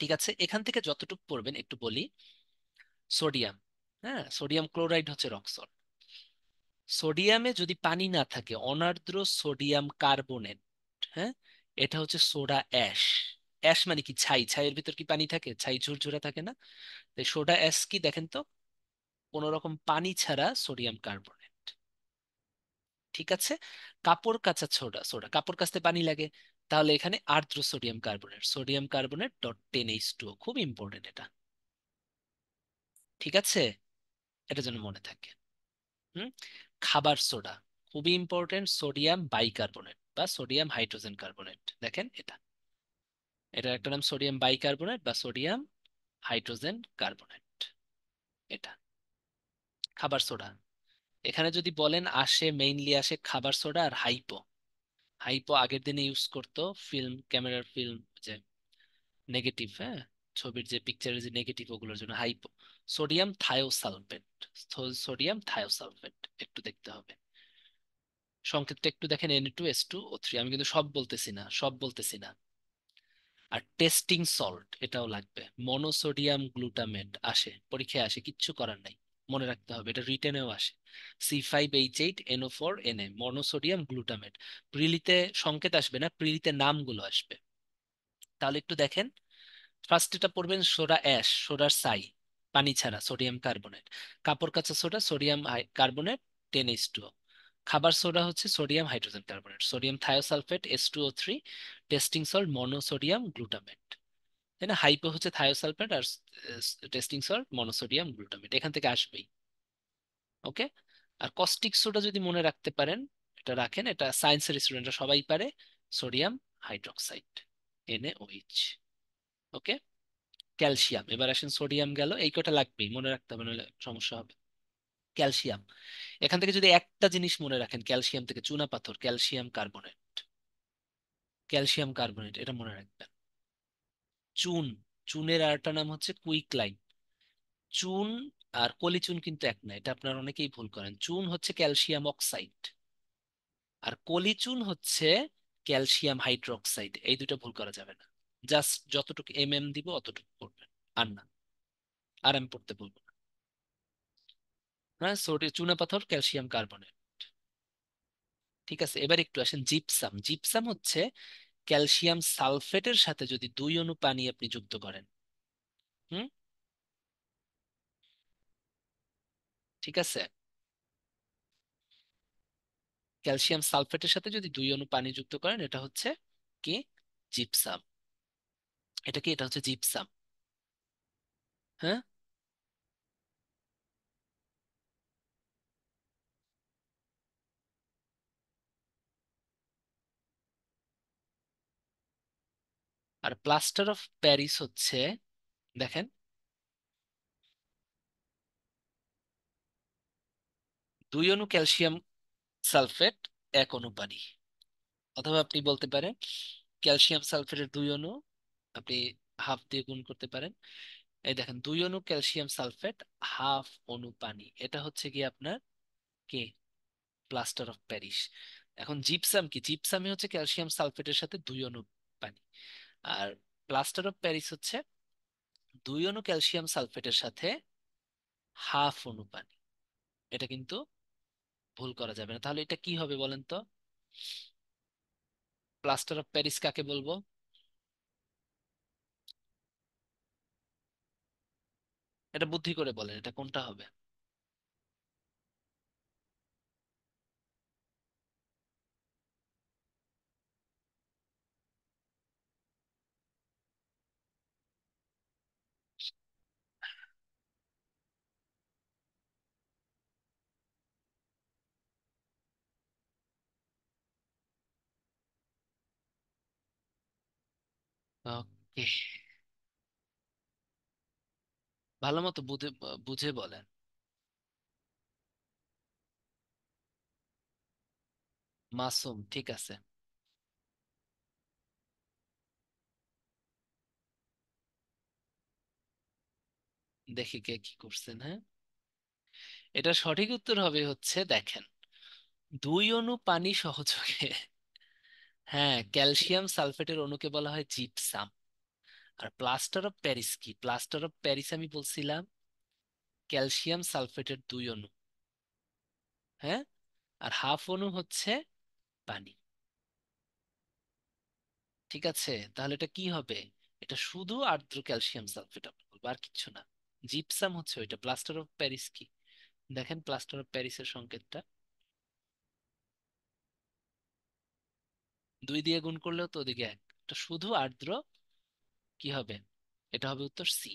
ঠিক আছে, এখান থেকে যতটুকু পড়বেন একটু বলি। সোডিয়াম, হ্যাঁ, সোডিয়াম ক্লোরাইড হচ্ছে রক সল্ট। সোডিয়ামে যদি পানি না থাকে, অনার্দ্র সোডিয়াম কার্বনেট, হ্যাঁ, এটা হচ্ছে সোডা অ্যাশ। অ্যাশ মানে কি, ছাই, ছাইয়ের ভিতর কি পানি থাকে, ছাই ঝুরঝুরা থাকে না। তাই সোডা অ্যাশ কি দেখেন তো, কোন রকম পানি ছাড়া সোডিয়াম কার্বনেট। ঠিক আছে। কাপড় কাচা সোডা, সোডা কাপড় কাচতে পানি লাগে, তাহলে এখানে আর্দ্র sodium carbonate, sodium carbonate dot 10H2O, খুব ইম্পর্টেন্ট এটা। ঠিক আছে, এটা যেন মনে থাকে। হুম। খাবার সোডা, খুবই ইম্পর্টেন্ট, সোডিয়াম বাইকার্বনেট বা সোডিয়াম হাইড্রোজেন কার্বনেট, দেখেন এটা, এটার একটা নাম সোডিয়াম বাইকার্বনেট বা সোডিয়াম হাইড্রোজেন কার্বনেট। এটা খাবার সোডা। এখানে যদি বলেন আসে, মেইনলি আসে খাবার সোডা আর হাইপো। হাইপো আগের দিনে ইউজ করতো ফিল্ম, ক্যামেরার ফিল্ম যে নেগেটিভ, হ্যাঁ, ছবির যে পিকচারের যে নেগেটিভ ওগুলোর জন্য hypo. Sodium thiosulphate, sodium thiosulphate একটু দেখতে হবে, সংকেতটা একটু দেখেন, Na2S2O3, আমি কিন্তু সব বলতেছি না, সব বলতেছি না। আর টেস্টিং সল্ট এটাও লাগবে, মনোসোডিয়াম গ্লুটামেট আসে পরীক্ষায় আসে, কিচ্ছু করার নাই, মনে রাখতে হবে, এটা রিটেনেও আসে। C5H8NO4Na, monosodium glutamate. প্রিলিতে সংকেত আসবে না, প্রিলিতে নামগুলো আসবে। তাহলে একটু দেখেন, ফার্স্ট এটা পড়বেন সোডা অ্যাশ, সোডার ছাই, পানি ছাড়া সোডিয়াম কার্বনেট। কাপড় কাচা সোডা, সোডিয়াম কার্বনেট 10H2O। খাবার সোডা হচ্ছে sodium hydrogen carbonate, sodium thiosulphate H2O3। Testing salt monosodium glutamate, তাই না, হাইপো হচ্ছে থায়োসালফেট, আর টেস্টিং সল্ট মনোসোডিয়াম গ্লুটামেট, এখান থেকে আসবেই। ওকে। আর কস্টিক সোডা যদি মনে রাখতে পারেন, এটা রাখেন, এটা সায়েন্সের স্টুডেন্টরা সবাই পারে, সোডিয়াম হাইড্রোক্সাইড, NaOH। ওকে। ক্যালসিয়াম, এবার আসেন, সোডিয়াম গেল, এই কটা লাগবেই, মনে রাখতে হবে নাহলে সমস্যা হবে। ক্যালসিয়াম, এখান থেকে যদি একটা জিনিস মনে রাখেন, ক্যালসিয়াম থেকে চুনা পাথর, ক্যালসিয়াম কার্বনেট, ক্যালসিয়াম কার্বনেট এটা মনে রাখবেন। চুন, চুনের আরেকটা নাম হচ্ছে কুইকলাইন। চুন আর কলিচুন কিন্তু এক না, এটা আপনারা অনেকেই ভুল করেন, চুন হচ্ছে ক্যালসিয়াম অক্সাইড, আর কলিচুন হচ্ছে ক্যালসিয়াম হাইড্রোক্সাইড, এই দুটো ভুল করা যাবে না। জাস্ট যতটুকু দিব অতটুকু পড়বেন, আর না, আর আমি পড়তে বলবো না। হ্যাঁ, চুনা পাথর ক্যালসিয়াম কার্বনেট। ঠিক আছে, এবার একটু আসেন জিপসাম। জিপসাম হচ্ছে ক্যালসিয়াম সালফেটের সাথে যদি 2 অণু পানি আপনি যুক্ত করেন, হুম, ঠিক আছে, ক্যালসিয়াম সালফেটের সাথে যদি 2 অণু পানি যুক্ত করেন, এটা হচ্ছে কি, জিপসাম। এটা কি, এটা হচ্ছে জিপসাম। হ্যাঁ। আর প্লাস্টার অফ প্যারিস হচ্ছে, দেখেন, 2 অণু ক্যালসিয়াম সালফেট, 1 অণু পানি। অথবা আপনি বলতে পারেন ক্যালসিয়াম সালফেটের 2 অণু আপনি হাফ দিয়ে গুণ করতে পারেন। এই দেখেন, 2 অণু ক্যালসিয়াম সালফেট, হাফ অণু পানি, এটা হচ্ছে কি আপনার কে, প্লাস্টার অফ প্যারিস। এখন জিপসাম কি, জিপসামে হচ্ছে ক্যালসিয়াম সালফেটের সাথে 2 অণু পানি। আর প্লাস্টার অফ প্যারিস হচ্ছে দুই অণু ক্যালসিয়াম সালফেটের সাথে হাফ অণু পানি। এটা কিন্তু ভুল করা যাবে না। তাহলে এটা কি হবে বলেন তো? প্লাস্টার অফ প্যারিস কাকে বলবো? এটা বুদ্ধি করে বলেন, এটা কোনটা হবে? ওকে, ভালো মতো বুঝে বুঝে বলেন। মাসুম, ঠিক আছে। দেখি কে কি করছেন। হ্যাঁ, এটা সঠিক উত্তর হবে হচ্ছে, দেখেন, দুই অণু পানি সহযোগে, হ্যাঁ, ক্যালসিয়াম সালফেটের অণুকে বলা হয় জিপসাম। আর প্লাস্টার অফ প্যারিস কি? প্লাস্টার অফ প্যারিস আমি বলছিলাম ক্যালসিয়াম সালফেটের দুই অণু। হ্যাঁ, আর হাফ অণু হচ্ছে পানি। ঠিক আছে, তাহলে এটা কি হবে? এটা শুধু আর্দ্র ক্যালসিয়াম সালফেট আমরা বলবো, আর কিচ্ছু না। জিপসাম হচ্ছে ওইটা। প্লাস্টার অফ প্যারিস কি? দেখেন প্লাস্টার অফ প্যারিসের সংকেতটা, দুই দিয়ে গুণ করলেও তো ওদিকে এক। এটা শুধু আর্দ্র, কি হবে? এটা হবে উত্তর সি।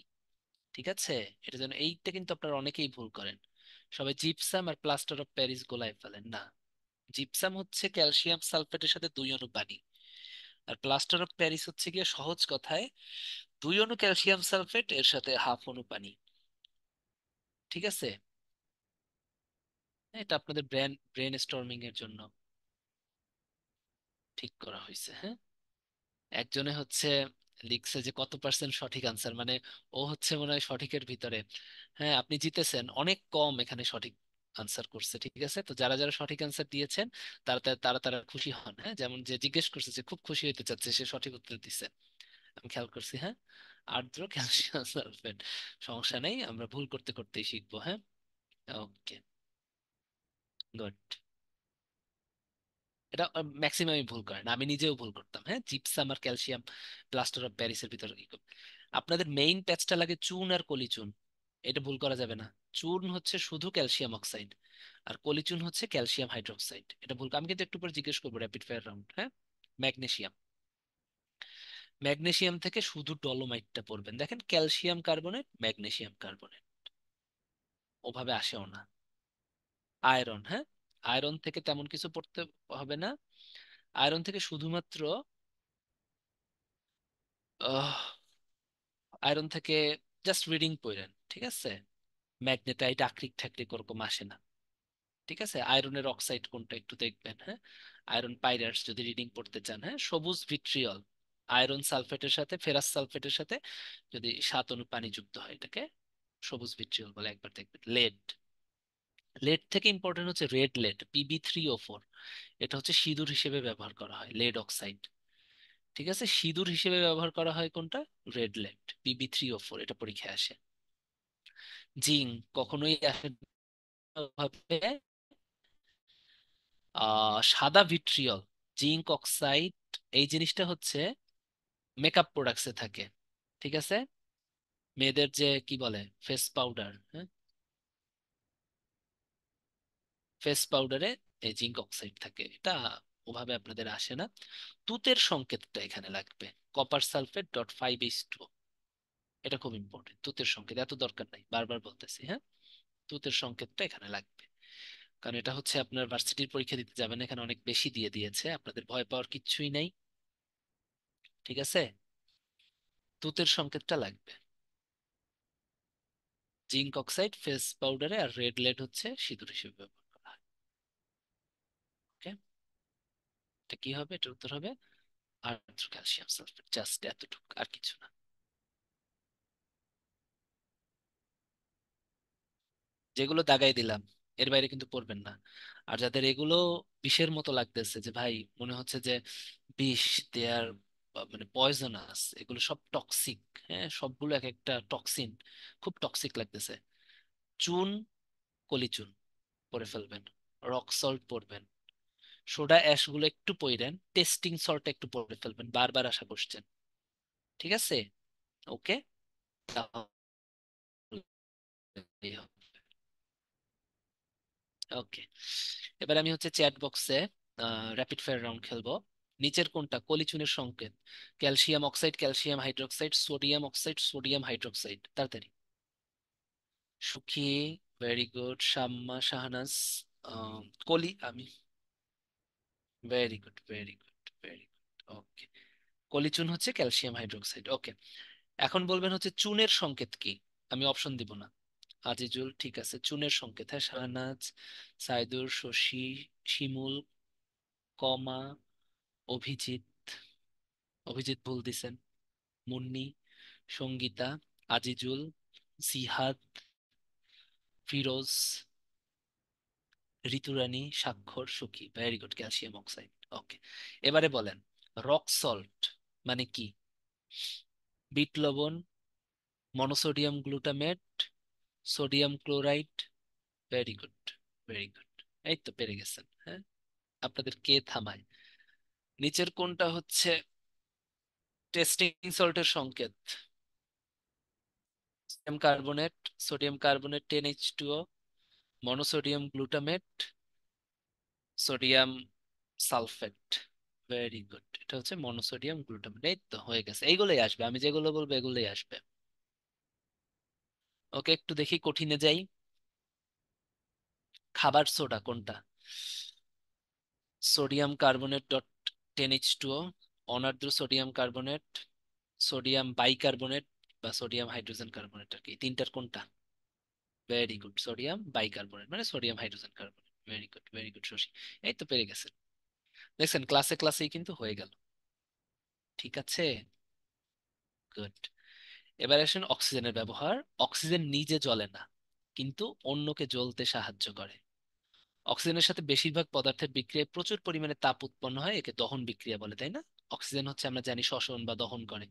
ঠিক আছে, এটা যেন, এইটা কিন্তু আপনারা অনেকেই ভুল করেন। সবাই জিপসাম আর প্লাস্টার অফ প্যারিস গোলায় ফেলেন না। জিপসাম হচ্ছে ক্যালসিয়াম সালফেটের সাথে দুই অণু পানি, আর প্লাস্টার অফ প্যারিস হচ্ছে গিয়ে সহজ কথায় দুই অণু ক্যালসিয়াম সালফেট এর সাথে হাফ অণু পানি। ঠিক আছে, এটা আপনাদের ব্রেন ব্রেন স্টর্মিং এর জন্য ঠিক করা হয়েছে। হ্যাঁ, একজনে হচ্ছে লিখছে যে কত পার্সেন্ট সঠিক আনসার, মানে ও হচ্ছে মনে হয় সঠিকের ভিতরে। হ্যাঁ, আপনি জিতেছেন, অনেক কম এখানে সঠিক আনসার করছে। ঠিক আছে, তো যারা যারা সঠিক আনসার দিয়েছেন তারা তারা তারা তারা খুশি হন। হ্যাঁ, যেমন যে জিজ্ঞেস করছে যে খুব খুশি হতে চাচ্ছে, সে সঠিক উত্তর দিছে, আমি খেয়াল করছি। হ্যাঁ, আর্দ্র ক্যালসিয়াম সালফেট, সমস্যা নেই, আমরা ভুল করতে করতেই শিখবো। হ্যাঁ, ওকে, গুড। এটা ম্যাক্সিমামই ভুল করেন, আমি নিজেও ভুল করতাম। হ্যাঁ, জিপসাম আর ক্যালসিয়াম প্লাস্টার অফ প্যারিসের ভিতরে কি করব? আপনাদের মেইন প্যাচটা লাগে চুন আর কলিচুন, এটা ভুল করা যাবে না। চুন হচ্ছে শুধু ক্যালসিয়াম অক্সাইড, আর কলিচুন হচ্ছে ক্যালসিয়াম হাইড্রোক্সাইড। এটা ভুল, আমি কিন্তু একটু পরে জিজ্ঞেস করবো র্যাপিড ফায়ার রাউন্ড। হ্যাঁ, ম্যাগনেসিয়াম, ম্যাগনেসিয়াম থেকে শুধু ডলোমাইটটা পড়বেন। দেখেন ক্যালসিয়াম কার্বনেট, ম্যাগনেসিয়াম কার্বনেট, ওভাবে আসেও না। আয়রন, হ্যাঁ, আয়রন থেকে তেমন কিছু পড়তে হবে না। আয়রন থেকে শুধুমাত্র আয়রন থেকে জাস্ট রিডিং পড়েন। ঠিক আছে, ম্যাগনেটাইট আকরিক ঠাকরিক ওরকম আসে না। ঠিক আছে, আয়রনের অক্সাইড কোনটা একটু দেখবেন। হ্যাঁ, আয়রন পাইরাটস যদি রিডিং পড়তে চান। হ্যাঁ, সবুজ ভিট্রিয়ল, আয়রন সালফেটের সাথে ফেরাস সালফেটের সাথে যদি 7 অণু পানি যুক্ত হয়, এটাকে সবুজ ভিট্রিয়ল বলে, একবার দেখবেন। লেড, লেড থেকে ইম্পর্টেন্ট হচ্ছে রেড লেড, Pb3O4। এটা হচ্ছে সিঁদুর হিসেবে ব্যবহার করা হয়, লেড অক্সাইড। ঠিক আছে, সিঁদুর হিসেবে ব্যবহার করা হয় কোনটা? রেড লেড, Pb3O4, এটা পরীক্ষায় আসে। জিঙ্ক কখনোই আসে না ভাবে। সাদা ভিট্রিয়ল, জিঙ্ক অক্সাইড, এই জিনিসটা হচ্ছে মেকআপ প্রোডাক্টসে থাকে। ঠিক আছে, মেয়েদের যে কি বলে ফেস পাউডার, হ্যাঁ, ফেস পাউডারে এই জিঙ্ক অক্সাইড থাকে। এটা ওভাবে আপনাদের আসে না। তুতের সংকেতটা এখানে লাগবে, কপার সালফেট .5H2। এটা খুব ইম্পর্টেন্ট, তুতের সংকেত, এত দরকার নাই, বারবার বলতেছি। হ্যাঁ, তুতের সংকেতটা এখানে লাগবে, কারণ এটা হচ্ছে আপনার ভার্সিটির পরীক্ষা দিতে যাবেন, এখানে অনেক বেশি দিয়ে দিয়েছে, আপনাদের ভয় পাওয়ার কিচ্ছুই নাই। ঠিক আছে, তুতের সংকেতটা লাগবে। জিঙ্ক অক্সাইড ফেস পাউডারে, আর রেড লেড হচ্ছে সিঁদুর হিসেবে ব্যবহার করা হয়। ওকে, এটা কি হবে? এটার উত্তর হবে আর্দ্র ক্যালসিয়াম সালফেট, জাস্ট এতটুকু, আর কিছু না। যেগুলো দাগাই দিলাম এর বাইরে কিন্তু পড়বেন না। আর যাদের এগুলো বিষের মতো লাগতেছে, যে ভাই মনে হচ্ছে যে বিষ দেয়ার মানে পয়জনাস, এগুলো সব টক্সিক। হ্যাঁ, সবগুলো এক একটা টক্সিন, খুব টক্সিক লাগতেছে। চুন, কলি চুন পরে ফেলবেন, রক সল্ট পরবেন, সোডা অ্যাশ গুলো একটু পইরেন, টেস্টিং সল্ট একটু পরে ফেলবেন, বারবার আশা করছেন। ঠিক আছে? ওকে। ওকে, এবার আমি হচ্ছে চ্যাট বক্সে র্যাপিড ফায়ার রাউন্ড খেলবো। নিচের কোনটা কলিচুনের সংকেত? Calcium oxide, calcium hydroxide, sodium oxide, sodium hydroxide, তাড়াতাড়ি। Sukhi, very good. শাম্মা, শাহনাজ, কলি, আমি, very good, very good, very good. Okay, কলিচুন হচ্ছে ক্যালসিয়াম হাইড্রোক্সাইড। ওকে, এখন বলবেন হচ্ছে চুনের সংকেত কি। আমি অপশন দিব না। আজিজুল, ঠিক আছে, চুনের সংকেত। হ্যাঁ, শাহনাজ, সাইদুর, শশী, শিমুল, কমা, অভিজিৎ, অভিজিৎ ভুল দিছেন, মুন্নি, সঙ্গীতা, আজিজুল, জিহাদ, Firoz, Riturani, Swakkhar, Sukhi. Very good, calcium oxide. Okay, এবারে বলেন রক সল্ট মানে কি? বিট লবণ, monosodium glutamate, sodium chloride. Very good, very good. এই তো পেরে গেছেন। হ্যাঁ, আপনাদের কে থামায়? নিচের কোনটা হচ্ছে টেস্টিং সল্টের সংকেত? Sodium carbonate, sodium carbonate 10H2O, monosodium glutamate, sodium sulphate. Very good, এটা হচ্ছে মনোসোডিয়াম গ্লুটামেট। এই তো হয়ে গেছে, এইগুলোই আসবে, আমি যেগুলো বলবো এগুলোই আসবে। ওকে, একটু দেখি কঠিনে যাই। খাবার সোডা কোনটা? সোডিয়াম কার্বনেট ডট 10H2O, অনার্দ্র সোডিয়াম কার্বনেট, সোডিয়াম বাইকার্বনেট বা সোডিয়াম হাইড্রোজেন কার্বনেট, আর কি তিনটার কোনটা? ভেরি গুড, সোডিয়াম বাইকার্বনেট মানে sodium hydrogen carbonate. Very good, very good Shashi. এই তো পেরে গেছেন। দেখছেন, ক্লাসে ক্লাসেই কিন্তু হয়ে গেল। ঠিক আছে, গুড। এবার আসেন অক্সিজেনের ব্যবহার। অক্সিজেন নিজে জ্বলে না, কিন্তু অন্যকে জ্বলতে সাহায্য করে। অক্সিজেনের সাথে বেশিরভাগ পদার্থের বিক্রিয়ায় প্রচুর পরিমাণে তাপ উৎপন্ন হয়, একে দহন বিক্রিয়া বলে, তাই না? অক্সিজেন হচ্ছে আমরা জানি শ্বসন বা দহন করে।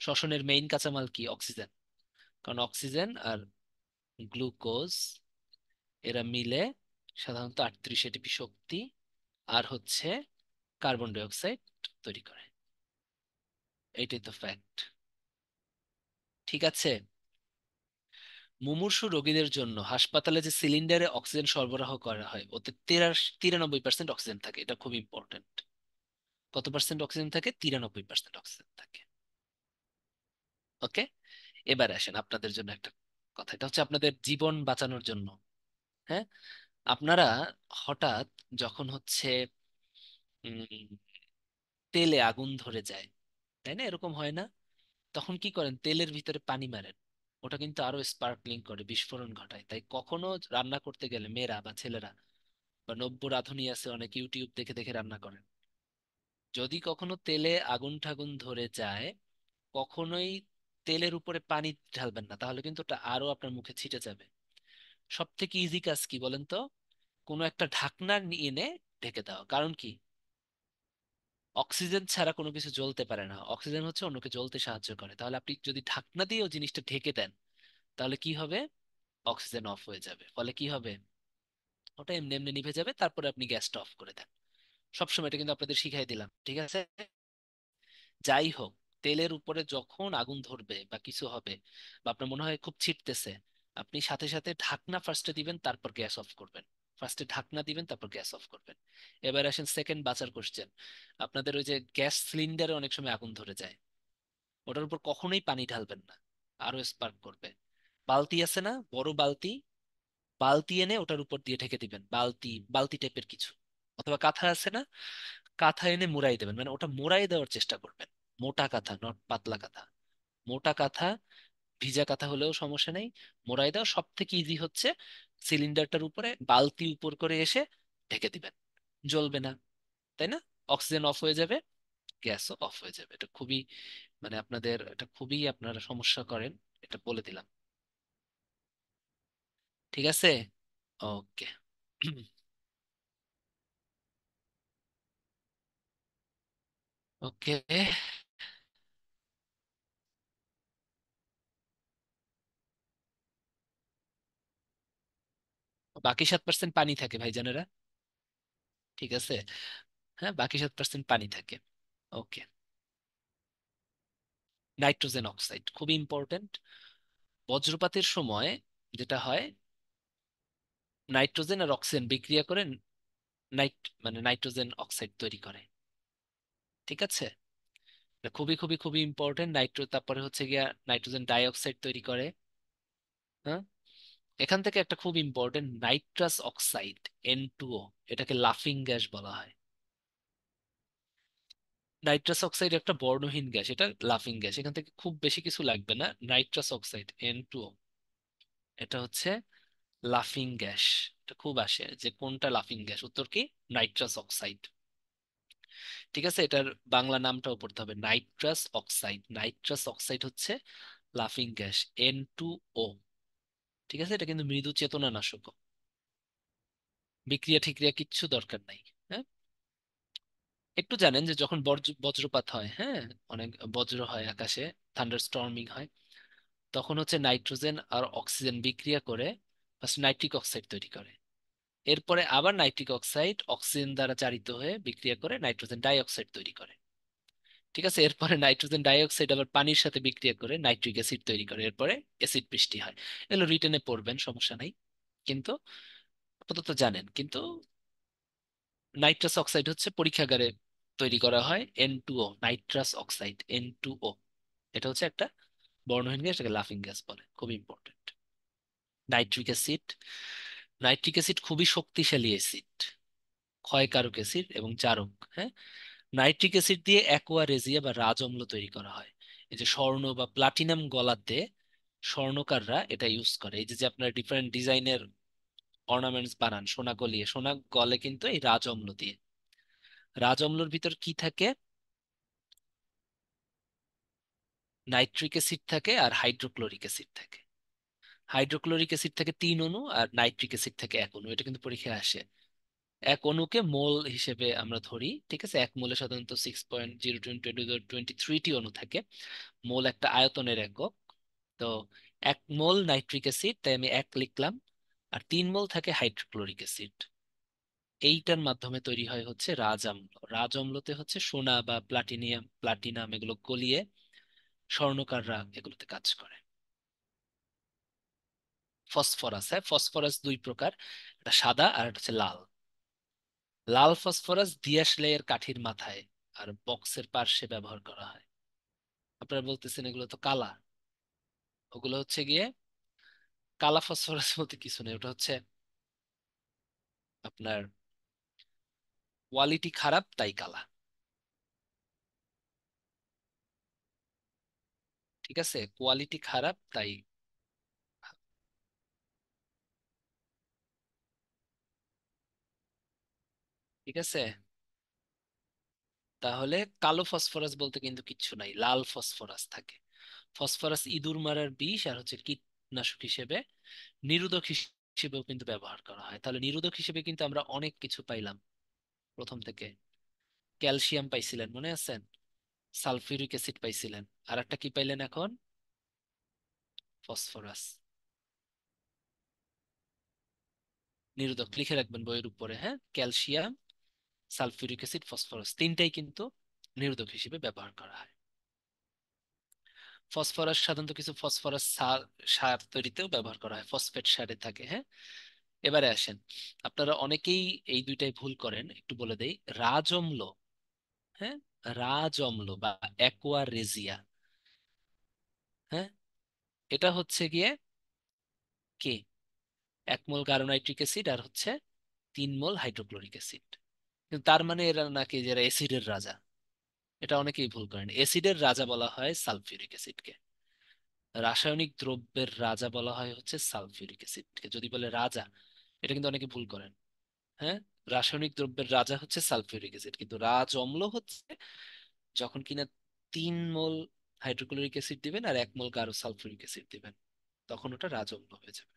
শ্বসনের মেইন কাঁচামাল কি? অক্সিজেন। কারণ অক্সিজেন আর গ্লুকোজ এরা মিলে সাধারণত 38 ATP শক্তি আর হচ্ছে কার্বন ডাই অক্সাইড তৈরি করে। এইটাই তো ফ্যাক্ট। ঠিক আছে, মুমূর্ষু রোগীদের জন্য হাসপাতালে যে সিলিন্ডারে অক্সিজেন সরবরাহ করা হয় ওতে 93% অক্সিজেন থাকে, এটা খুব ইম্পর্টেন্ট। কত পার্সেন্ট অক্সিজেন থাকে? 93% অক্সিজেন থাকে। ওকে, এবার আসেন আপনাদের জন্য একটা কথা, এটা হচ্ছে আপনাদের জীবন বাঁচানোর জন্য। হ্যাঁ, আপনারা হঠাৎ যখন হচ্ছে উম, তেলে আগুন ধরে যায়, তাই না, এরকম হয় না? তখন কি করেন? তেলের ভিতরে পানি মারেন, ওটা কিন্তু আরো স্পার্কলিং করে, বিস্ফোরণ ঘটায়। তাই কখনো রান্না করতে গেলে মেয়েরা বা ছেলেরা বা নব্য রাঁধুনি আছে অনেক, ইউটিউব দেখে দেখে রান্না করেন, যদি কখনো তেলে আগুন ঠাগুন ধরে যায়, কখনোই তেলের উপরে পানি ঢালবেন না, তাহলে কিন্তু ওটা আরো আপনার মুখে ছিটে যাবে। সব থেকে ইজি কাজ কি বলেন তো? কোনো একটা ঢাকনা নিয়ে এনে ঢেকে দাও। কারণ কি? অক্সিজেন ছাড়া কোনো কিছু জ্বলতে পারে না, অক্সিজেন হচ্ছে অন্যকে জ্বলতে সাহায্য করে। তাহলে আপনি যদি ঢাকনা দিয়ে ওই জিনিসটা ঢেকে দেন, তাহলে কি হবে? অক্সিজেন অফ হয়ে যাবে। ফলে কি হবে? ওটা এমনি এমনি নিভে যাবে, তারপরে আপনি গ্যাসটা অফ করে দেন। সবসময় এটা কিন্তু আপনাদের শিখাই দিলাম, ঠিক আছে? যাই হোক, তেলের উপরে যখন আগুন ধরবে বা কিছু হবে, বা আপনার মনে হয় খুব ছিটতেছে, আপনি সাথে সাথে ঢাকনা ফার্স্টে দিবেন, তারপর গ্যাস অফ করবেন। ফার্স্টে ঢাকনা দিবেন, তারপর গ্যাস অফ করবেন। এবার আসেন সেকেন্ড বাঁচার কোশ্চেন। আপনাদের ওই যে গ্যাস সিলিন্ডারে অনেক সময় আগুন ধরে যায়, ওটার উপর কখনোই পানি ঢালবেন না, আরো স্পার্ক করবে। বালতি আছে না, বড় বালতি, বালতি এনে ওটার উপর দিয়ে ঢেকে দিবেন, বালতি বালতি টাইপের কিছু, অথবা কাঁথা আছে না, কাঁথা এনে মুড়াই দেবেন, মানে ওটা মুড়াই দেওয়ার চেষ্টা করবেন। মোটা কাঁথা, নট পাতলা কাঁথা। মোটা কাঁথা, ভিজা কাঁথা হলেও সমস্যা নেই, মোড়াই দেওয়া সব থেকে ইজি হচ্ছে। সিলিন্ডারটার উপরে বালতি উপর করে এসে ঢেকে দিবেন, জ্বলবে না, তাই না? অক্সিজেন অফ হয়ে যাবে, গ্যাসও অফ হয়ে যাবে। এটা খুবই, মানে আপনাদের এটা খুবই আপনারা সমস্যা করেন, এটা বলে দিলাম। ঠিক আছে, ওকে। ওকে, বাকি 7% পানি থাকে ভাইজানেরা। ঠিক আছে। হ্যাঁ, বাকি 7% পানি থাকে। ওকে। নাইট্রোজেন অক্সাইড খুবই ইম্পর্টেন্ট। বজ্রপাতের সময় যেটা হয়, নাইট্রোজেন আর অক্সিজেন বিক্রিয়া করে নাইট মানে নাইট্রোজেন অক্সাইড তৈরি করে। ঠিক আছে। এটা খুবই খুবই খুবই ইম্পর্টেন্ট। তারপরে হচ্ছে গিয়া নাইট্রোজেন ডাই অক্সাইড তৈরি করে। হ্যাঁ। এখান থেকে একটা খুব ইম্পর্টেন্ট, নাইট্রাস অক্সাইড, N2O, এটাকে লাফিং গ্যাস বলা হয়। নাইট্রাস অক্সাইড একটা বর্ণহীন গ্যাস, এটা লাফিং গ্যাস, এখান থেকে খুব বেশি কিছু লাগবে না। নাইট্রাস অক্সাইড N2O, এটা হচ্ছে লাফিং গ্যাস। এটা খুব আসে যে কোনটা লাফিং গ্যাস, উত্তর কি? Nitrous oxide. ঠিক আছে, এটার বাংলা নামটাও পড়তে হবে, নাইট্রাস অক্সাইড। নাইট্রাস অক্সাইড হচ্ছে লাফিং গ্যাস, N2O। ঠিক আছে, এটা কিন্তু মৃদু চেতনা নাশক, বিক্রিয়া ঠিক্রিয়া কিচ্ছু দরকার নাই। হ্যাঁ। একটু জানেন যে যখন বজ্রপাত হয়, হ্যাঁ, অনেক বজ্র হয় আকাশে, থান্ডার স্টর্মিং হয়, তখন হচ্ছে নাইট্রোজেন আর অক্সিজেন বিক্রিয়া করে ফার্স্ট নাইট্রিক অক্সাইড তৈরি করে। এরপরে আবার নাইট্রিক অক্সাইড অক্সিজেন দ্বারা জারিত হয়ে বিক্রিয়া করে নাইট্রোজেন ডাই অক্সাইড তৈরি করে। ঠিক আছে, এরপরে নাইট্রোজেন ডাই অক্সাইড আবার পানির সাথে বিক্রিয়া করে নাইট্রিক অ্যাসিড তৈরি করে, এরপরে অ্যাসিড বৃষ্টি হয়। এগুলো রিটেনে পড়বেন, সমস্যা নাই। কিন্তু আপাতত জানেন কিন্তু, নাইট্রাস অক্সাইড হচ্ছে পরীক্ষাগারে তৈরি করা হয়, N2O, নাইট্রাস অক্সাইড N2O। এটা হচ্ছে একটা বর্ণহীন গ্যাস, এটাকে লাফিং গ্যাস বলে, খুব important. Nitric acid. Nitric acid খুবই শক্তিশালী অ্যাসিড, ক্ষয়কারক অ্যাসিড এবং জারক। হ্যাঁ। নাইট্রিক অ্যাসিড দিয়ে অ্যাকোয়া রেজিয়া বা রাজ অম্ল তৈরি করা হয়। এই যে স্বর্ণ বা প্লাটিনাম গলাতে স্বর্ণকাররা এটা ইউজ করে। এই যে যে আপনার ডিফারেন্ট ডিজাইনের অর্নামেন্টস বানান সোনা গলিয়ে, সোনা গলে কিন্তু এই রাজ অম্ল দিয়ে। রাজ অম্লর ভিতর কি থাকে? নাইট্রিক অ্যাসিড থাকে আর হাইড্রোক্লোরিক অ্যাসিড থাকে। হাইড্রোক্লোরিক অ্যাসিড থাকে 3 অণু, আর নাইট্রিক অ্যাসিড থাকে 1 অণু। এটা কিন্তু পরীক্ষায় আসে। এক অণুকে মোল হিসেবে আমরা ধরি। ঠিক আছে, এক মোলে সাধারণত 6.0 × 10⁻23টি অণু থাকে। মোল একটা আয়তনের একক। তো 1 মোল নাইট্রিক অ্যাসিড, তাই আমি 1 লিখলাম। আর 3 মোল থাকে হাইড্রোক্লোরিক অ্যাসিড। এইটার মাধ্যমে তৈরি হয় হচ্ছে রাজ অম্ল। রাজ অম্লতে হচ্ছে সোনা বা প্লাটিনাম এগুলো গলিয়ে স্বর্ণকাররা এগুলোতে কাজ করে। ফসফরাস, হ্যাঁ, ফসফরাস 2 প্রকার, একটা সাদা আর একটা হচ্ছে লাল। লাল ফসফরাস দিয়াশলাইয়ের কাঠির মাথায় আর বক্সের পার্শ্বে ব্যবহার করা হয়। আপনারা বলতেছেন এগুলো তো কালা। ওগুলো হচ্ছে গিয়ে কালা ফসফরাস বলতে কিছু নেই, ওটা হচ্ছে আপনার কোয়ালিটি খারাপ তাই কালা। ঠিক আছে, কোয়ালিটি খারাপ তাই। ঠিক আছে, তাহলে কালো ফসফরাস বলতে কিন্তু কিচ্ছু নাই, লাল ফসফরাস থাকে। ফসফরাস ইঁদুর মারার বিষ আর হচ্ছে কীটনাশক হিসেবে, নিরোধক হিসেবেও কিন্তু ব্যবহার করা হয়। তাহলে নিরোধক হিসেবে কিন্তু আমরা অনেক কিছু পাইলাম প্রথম থেকে। ক্যালসিয়াম পাইছিলেন, মনে আছেন? Sulphuric acid পাইছিলেন। আর একটা কি পাইলেন এখন? ফসফরাস। নিরোধক লিখে রাখবেন বইয়ের উপরে, হ্যাঁ, ক্যালসিয়াম, সালফিউরিক অ্যাসিড, ফসফরাস, তিনটাই কিন্তু নিরোধক হিসেবে ব্যবহার করা হয়। ফসফরাস সাধারণত কিছু ফসফরাস সার সার তৈরিতেও ব্যবহার করা হয়, ফসফেট সারে থাকে। হ্যাঁ। এবারে আসেন, আপনারা অনেকেই এই দুইটাই ভুল করেন, একটু বলে দেই। রাজ অম্ল, হ্যাঁ, রাজ অম্ল বা অ্যাকোয়া রেজিয়া, হ্যাঁ, এটা হচ্ছে গিয়ে কে? 1 মোল গারোনাইট্রিক অ্যাসিড আর হচ্ছে 3 মোল হাইড্রোক্লোরিক অ্যাসিড। কিন্তু তার মানে এরা নাকি যারা অ্যাসিডের রাজা? এটা অনেকেই ভুল করেন। অ্যাসিডের রাজা বলা হয় সালফিউরিক অ্যাসিডকে, রাসায়নিক দ্রব্যের রাজা বলা হয় হচ্ছে সালফিউরিক অ্যাসিডকে। যদি বলে রাজা, এটা কিন্তু অনেকে ভুল করেন। হ্যাঁ, রাসায়নিক দ্রব্যের রাজা হচ্ছে সালফিউরিক অ্যাসিড, কিন্তু রাজ অম্ল হচ্ছে যখন কিনা 3 মোল হাইড্রোক্লোরিক অ্যাসিড দিবেন আর 1 মোল গাঢ় সালফিউরিক অ্যাসিড দিবেন, তখন ওটা রাজ অম্ল হয়ে যাবে।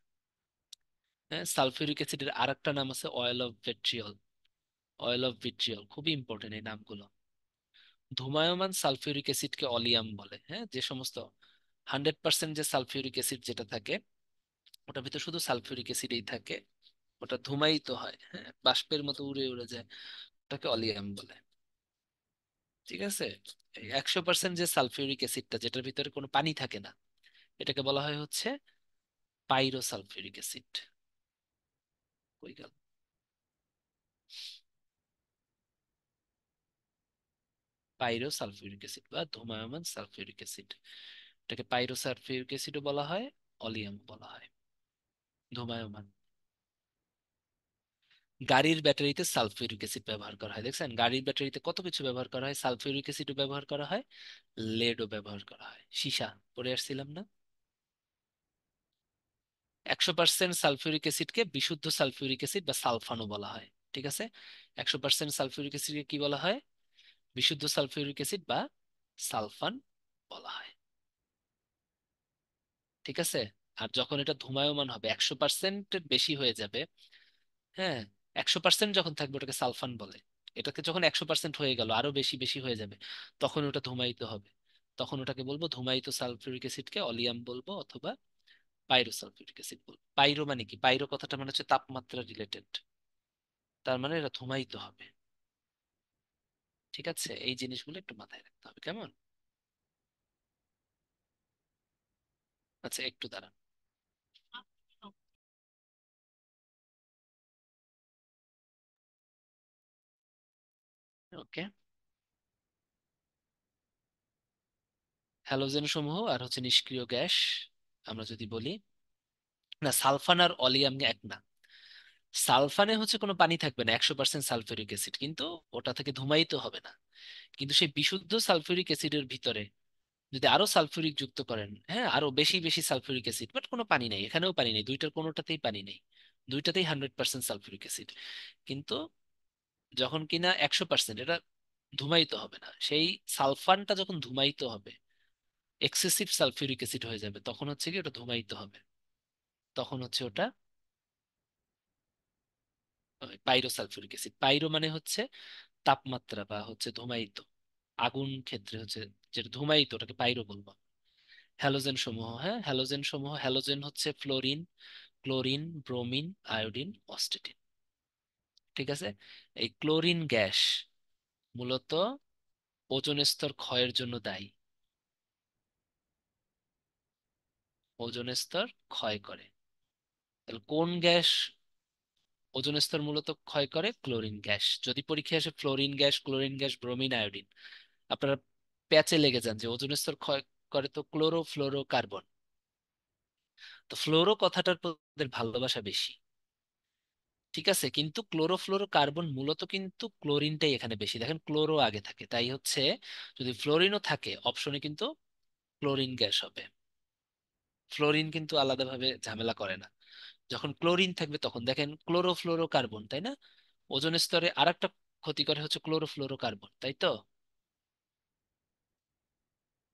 হ্যাঁ, সালফিউরিক অ্যাসিডের আরেকটা নাম আছে oil of vitriol. Oil of vitriol খুবই ইম্পর্টেন্ট এই নামগুলো। ধূমায়মান সালফিউরিক অ্যাসিডকে অলিয়াম বলে। হ্যাঁ, যে সমস্ত 100% যে সালফিউরিক অ্যাসিড যেটা থাকে, ওটার ভিতর শুধু সালফিউরিক অ্যাসিডই থাকে। ওটা ধূমায়িত হয়, হ্যাঁ, বাষ্পের মতো উড়ে উড়ে যায়, ওটাকে অলিয়াম বলে। ঠিক আছে। 100% যে সালফিউরিক অ্যাসিডটা, যেটার ভিতরে কোনো পানি থাকে না, এটাকে বলা হয় হচ্ছে পাইরো সালফিউরিক অ্যাসিড। কই গেল? পাইরো সালফিউরিক অ্যাসিড বা ধূমায়মান সালফিউরিক অ্যাসিড, এটাকে পাইরো সালফিউরিক অ্যাসিডও বলা হয়, অলিয়াম বলা হয়, ধূমায়মান। গাড়ির ব্যাটারিতে সালফিউরিক অ্যাসিড ব্যবহার করা হয়, দেখছেন গাড়ির ব্যাটারিতে কত কিছু ব্যবহার করা হয়, সালফিউরিক অ্যাসিডও ব্যবহার করা হয়, লেডও ব্যবহার করা হয়। সীসা পড়ে আসছিলাম না? 100% সালফিউরিক অ্যাসিডকে বিশুদ্ধ সালফিউরিক অ্যাসিড বা সালফানও বলা হয়। ঠিক আছে, 100% সালফিউরিক অ্যাসিডকে কি বলা হয়? বিশুদ্ধ সালফিউরিক অ্যাসিড বা সালফান বলা হয়। ঠিক আছে। আর যখন এটা ধূমায়মান হবে, 100%-এর বেশি হয়ে যাবে, হ্যাঁ, 100% যখন থাকবে ওটাকে সালফান বলে। এটাকে যখন 100% হয়ে গেল, আরো বেশি বেশি হয়ে যাবে, তখন ওটা ধূমায়িত হবে। তখন ওটাকে বলবো ধূমায়িত সালফিউরিক অ্যাসিডকে অলিয়াম বলবো, অথবা পাইরো সালফিউরিক অ্যাসিড বলবো। পাইরো মানে কি? পাইরো কথাটা মানে হচ্ছে তাপমাত্রা রিলেটেড, তার মানে এটা ধূমায়িত হবে। ঠিক আছে, এই জিনিসগুলো একটু মাথায় রাখতে হবে, কেমন? আচ্ছা, একটু দাঁড়ান। ওকে। হ্যালোজেন সমূহ আর হচ্ছে নিষ্ক্রিয় গ্যাস, আমরা যদি বলি, না সালফান আর অলিয়াম এক না। সালফানে হচ্ছে কোনো পানি থাকবে না, 100% সালফিউরিক অ্যাসিড, কিন্তু ওটা থেকে ধূমায়িত হবে না। কিন্তু সেই বিশুদ্ধ সালফিউরিক অ্যাসিডের ভিতরে যদি আরো সালফিউরিক যুক্ত করেন, হ্যাঁ, আরো বেশি বেশি সালফিউরিক অ্যাসিড, বাট কোনো পানি নেই, এখানেও পানি নেই, দুইটার কোনোটাতেই পানি নেই, দুইটাতেই 100% সালফিউরিক অ্যাসিড, কিন্তু যখন কিনা 100%, এটা ধূমায়িত হবে না, সেই সালফানটা যখন ধূমায়িত হবে, এক্সেসিভ সালফিউরিক অ্যাসিড হয়ে যাবে, তখন হচ্ছে কি ওটা ধূমায়িত হবে, তখন হচ্ছে ওটা পাইরো সালফিউরিক অ্যাসিড। পাইরো মানে হচ্ছে তাপমাত্রা বা হচ্ছে ধূমায়িত, আগুন ক্ষেত্রে হচ্ছে যেটা ধূমায়িত, ওটাকে পাইরো বলবো। হ্যালোজেন সমূহ, হ্যাঁ, হ্যালোজেন সমূহ, হ্যালোজেন হচ্ছে ফ্লোরিন, ক্লোরিন, ব্রোমিন, আয়োডিন, অস্টেটিন। ঠিক আছে। এই ক্লোরিন গ্যাস মূলত ওজোন স্তর ক্ষয়ের জন্য দায়ী, ওজোন স্তর ক্ষয় করে। তাহলে কোন গ্যাস ওজোন স্তর মূলত ক্ষয় করে? Chlorine gas. যদি পরীক্ষায় আসে fluorine gas, chlorine gas, bromine, iodine, আপনারা প্যাচে লেগে যান যে ওজোন স্তর ক্ষয় করে তো ক্লোরো ফ্লোরো কার্বন। তো ফ্লোরো কথাটার প্রতি ওদের ভালোবাসা বেশি। ঠিক আছে, কিন্তু ক্লোরোফ্লোরো কার্বন মূলত কিন্তু ক্লোরিনটাই এখানে বেশি, দেখেন ক্লোরো আগে থাকে, তাই হচ্ছে যদি ফ্লোরিনও থাকে অপশনে, কিন্তু ক্লোরিন গ্যাস হবে। ফ্লোরিন কিন্তু আলাদাভাবে ঝামেলা করে না, যখন ক্লোরিন থাকবে তখন দেখেন ক্লোরোফ্লোরো কার্বন, তাই না? ওজোন স্তরে আরেকটা ক্ষতি করে হচ্ছে ক্লোরোফ্লোরো কার্বন, তাই তো?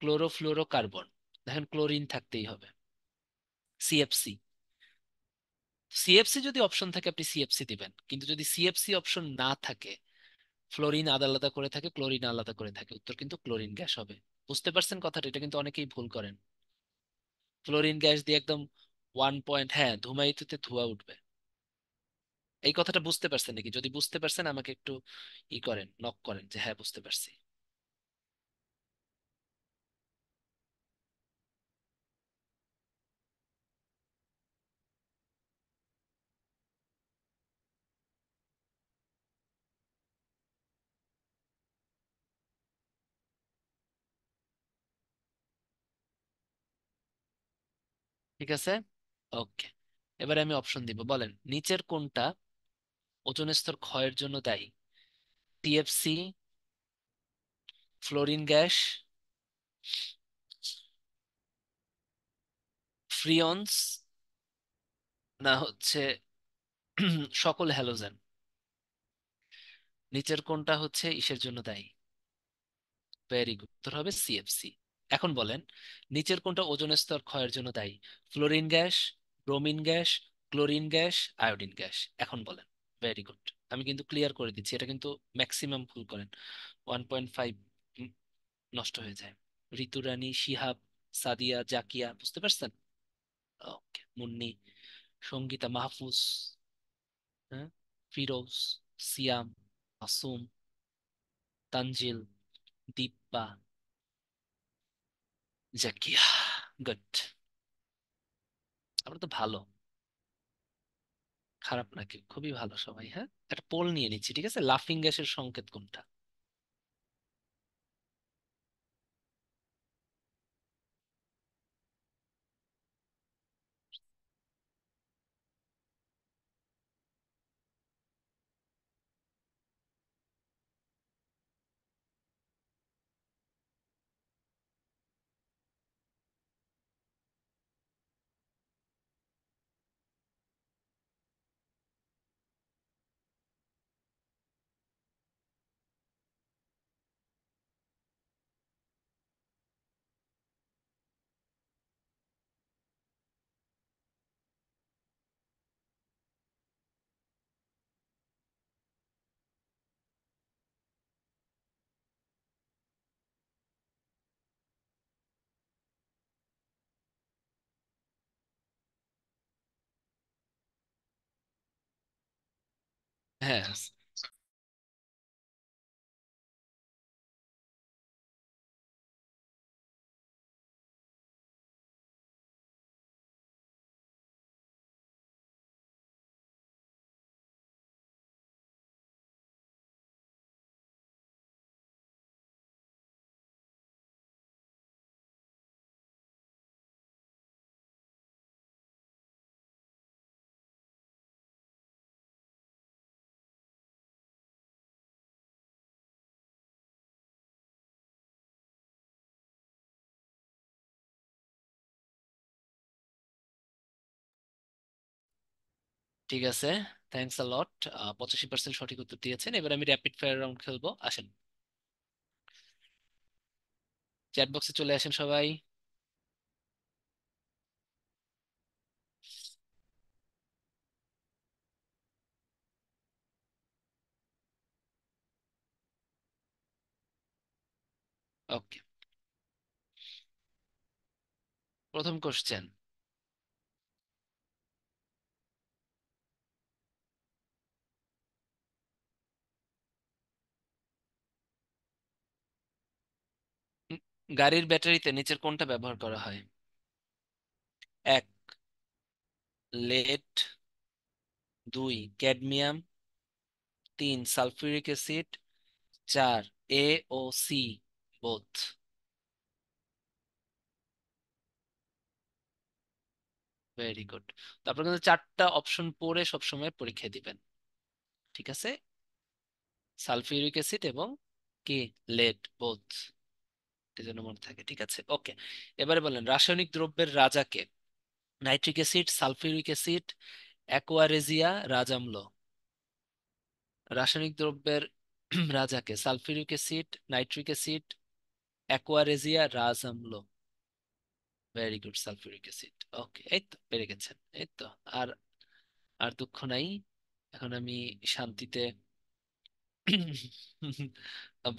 ক্লোরোফ্লোরো কার্বন, দেখেন ক্লোরিন থাকতেই হবে। সিএফসি, সিএফসি যদি অপশন থাকে আপনি সিএফসি দিবেন, কিন্তু যদি সিএফসি অপশন না থাকে, ফ্লোরিন আলাদা আলাদা করে থাকে, ক্লোরিন আলাদা করে থাকে, উত্তর কিন্তু ক্লোরিন গ্যাস হবে। বুঝতে পারছেন কথাটা? এটা কিন্তু অনেকেই ভুল করেন। ক্লোরিন গ্যাস দিয়ে একদম 1 পয়েন্ট, হ্যাঁ, ধূমায়িততে ধোঁয়া উঠবে। এই কথাটা বুঝতে পারছেন নাকি? যদি বুঝতে পারছেন আমাকে একটু ই করেন, নক করেন যে হ্যাঁ বুঝতে পারছি। ঠিক আছে, ওকে। এবারে আমি অপশন দিব, বলেন নিচের কোনটা ওজোন স্তর ক্ষয়ের জন্য দায়ী? টিএফসি, ফ্লোরিন গ্যাস, ফ্রিয়ন্স, না হচ্ছে সকল হ্যালোজেন? নিচের কোনটা হচ্ছে ইসের জন্য দায়ী? ভেরি গুড, উত্তর হবে সিএফসি। এখন বলেন নিচের কোনটা ওজোন স্তর ক্ষয়ের জন্য দায়ী? Fluorine gas, bromine gas, chlorine gas, iodine gas. এখন বলেন। Very good. আমি কিন্তু ক্লিয়ার করে দিচ্ছি, এটা কিন্তু ম্যাক্সিমাম ভুল করেন, 1.5 নষ্ট হয়ে যায়। ঋতুরানী, শিহাব, সাদিয়া, জাকিয়া, বুঝতে পারছেন? ওকে, মুন্নি, সঙ্গীতা, মাহফুজ, হ্যাঁ, ফিরোজ, সিয়াম, মাসুম, তানজিল, দীপা, জাকিয়া। গুড। আমরা তো ভালো, খারাপ নাকি, খুবই ভালো সবাই। হ্যাঁ, একটা পোল নিয়ে নিচ্ছি, ঠিক আছে? লাফিং গ্যাসের সংকেত কোনটা? হ্যাঁ। ঠিক আছে, থ্যাঙ্কস আ লট। 85% সঠিক উত্তর দিয়েছেন। এবার আমি র্যাপিড ফায়ার রাউন্ড খেলবো, আসেন। চ্যাট বক্সে চলে আসেন সবাই। ওকে, প্রথম কোশ্চেন। গাড়ির ব্যাটারিতে নিচের কোনটা ব্যবহার করা হয়? এক, লেড। দুই, ক্যাডমিয়াম। তিন, সালফিউরিক অ্যাসিড। চার, এ ও সি, বোথ। Very good. তারপর কিন্তু চারটা অপশন পড়ে সবসময় পরীক্ষা দিবেন, ঠিক আছে? সালফিউরিক অ্যাসিড এবং কি, লেড, বোথ, যেন মনে থাকে, ঠিক আছে? ওকে, এবারে বলেন রাসায়নিক দ্রব্যের রাজাকে? Nitric acid, sulphuric acid, aqua regia, রাজাম্ল। রাসায়নিক দ্রব্যের রাজাকে? Sulphuric acid, nitric acid, aqua regia, রাজাম্ল। Very good, sulphuric acid. Okay, এই তো পেরে গেছেন, এই তো। আর আর দুঃখ নাই, এখন আমি শান্তিতে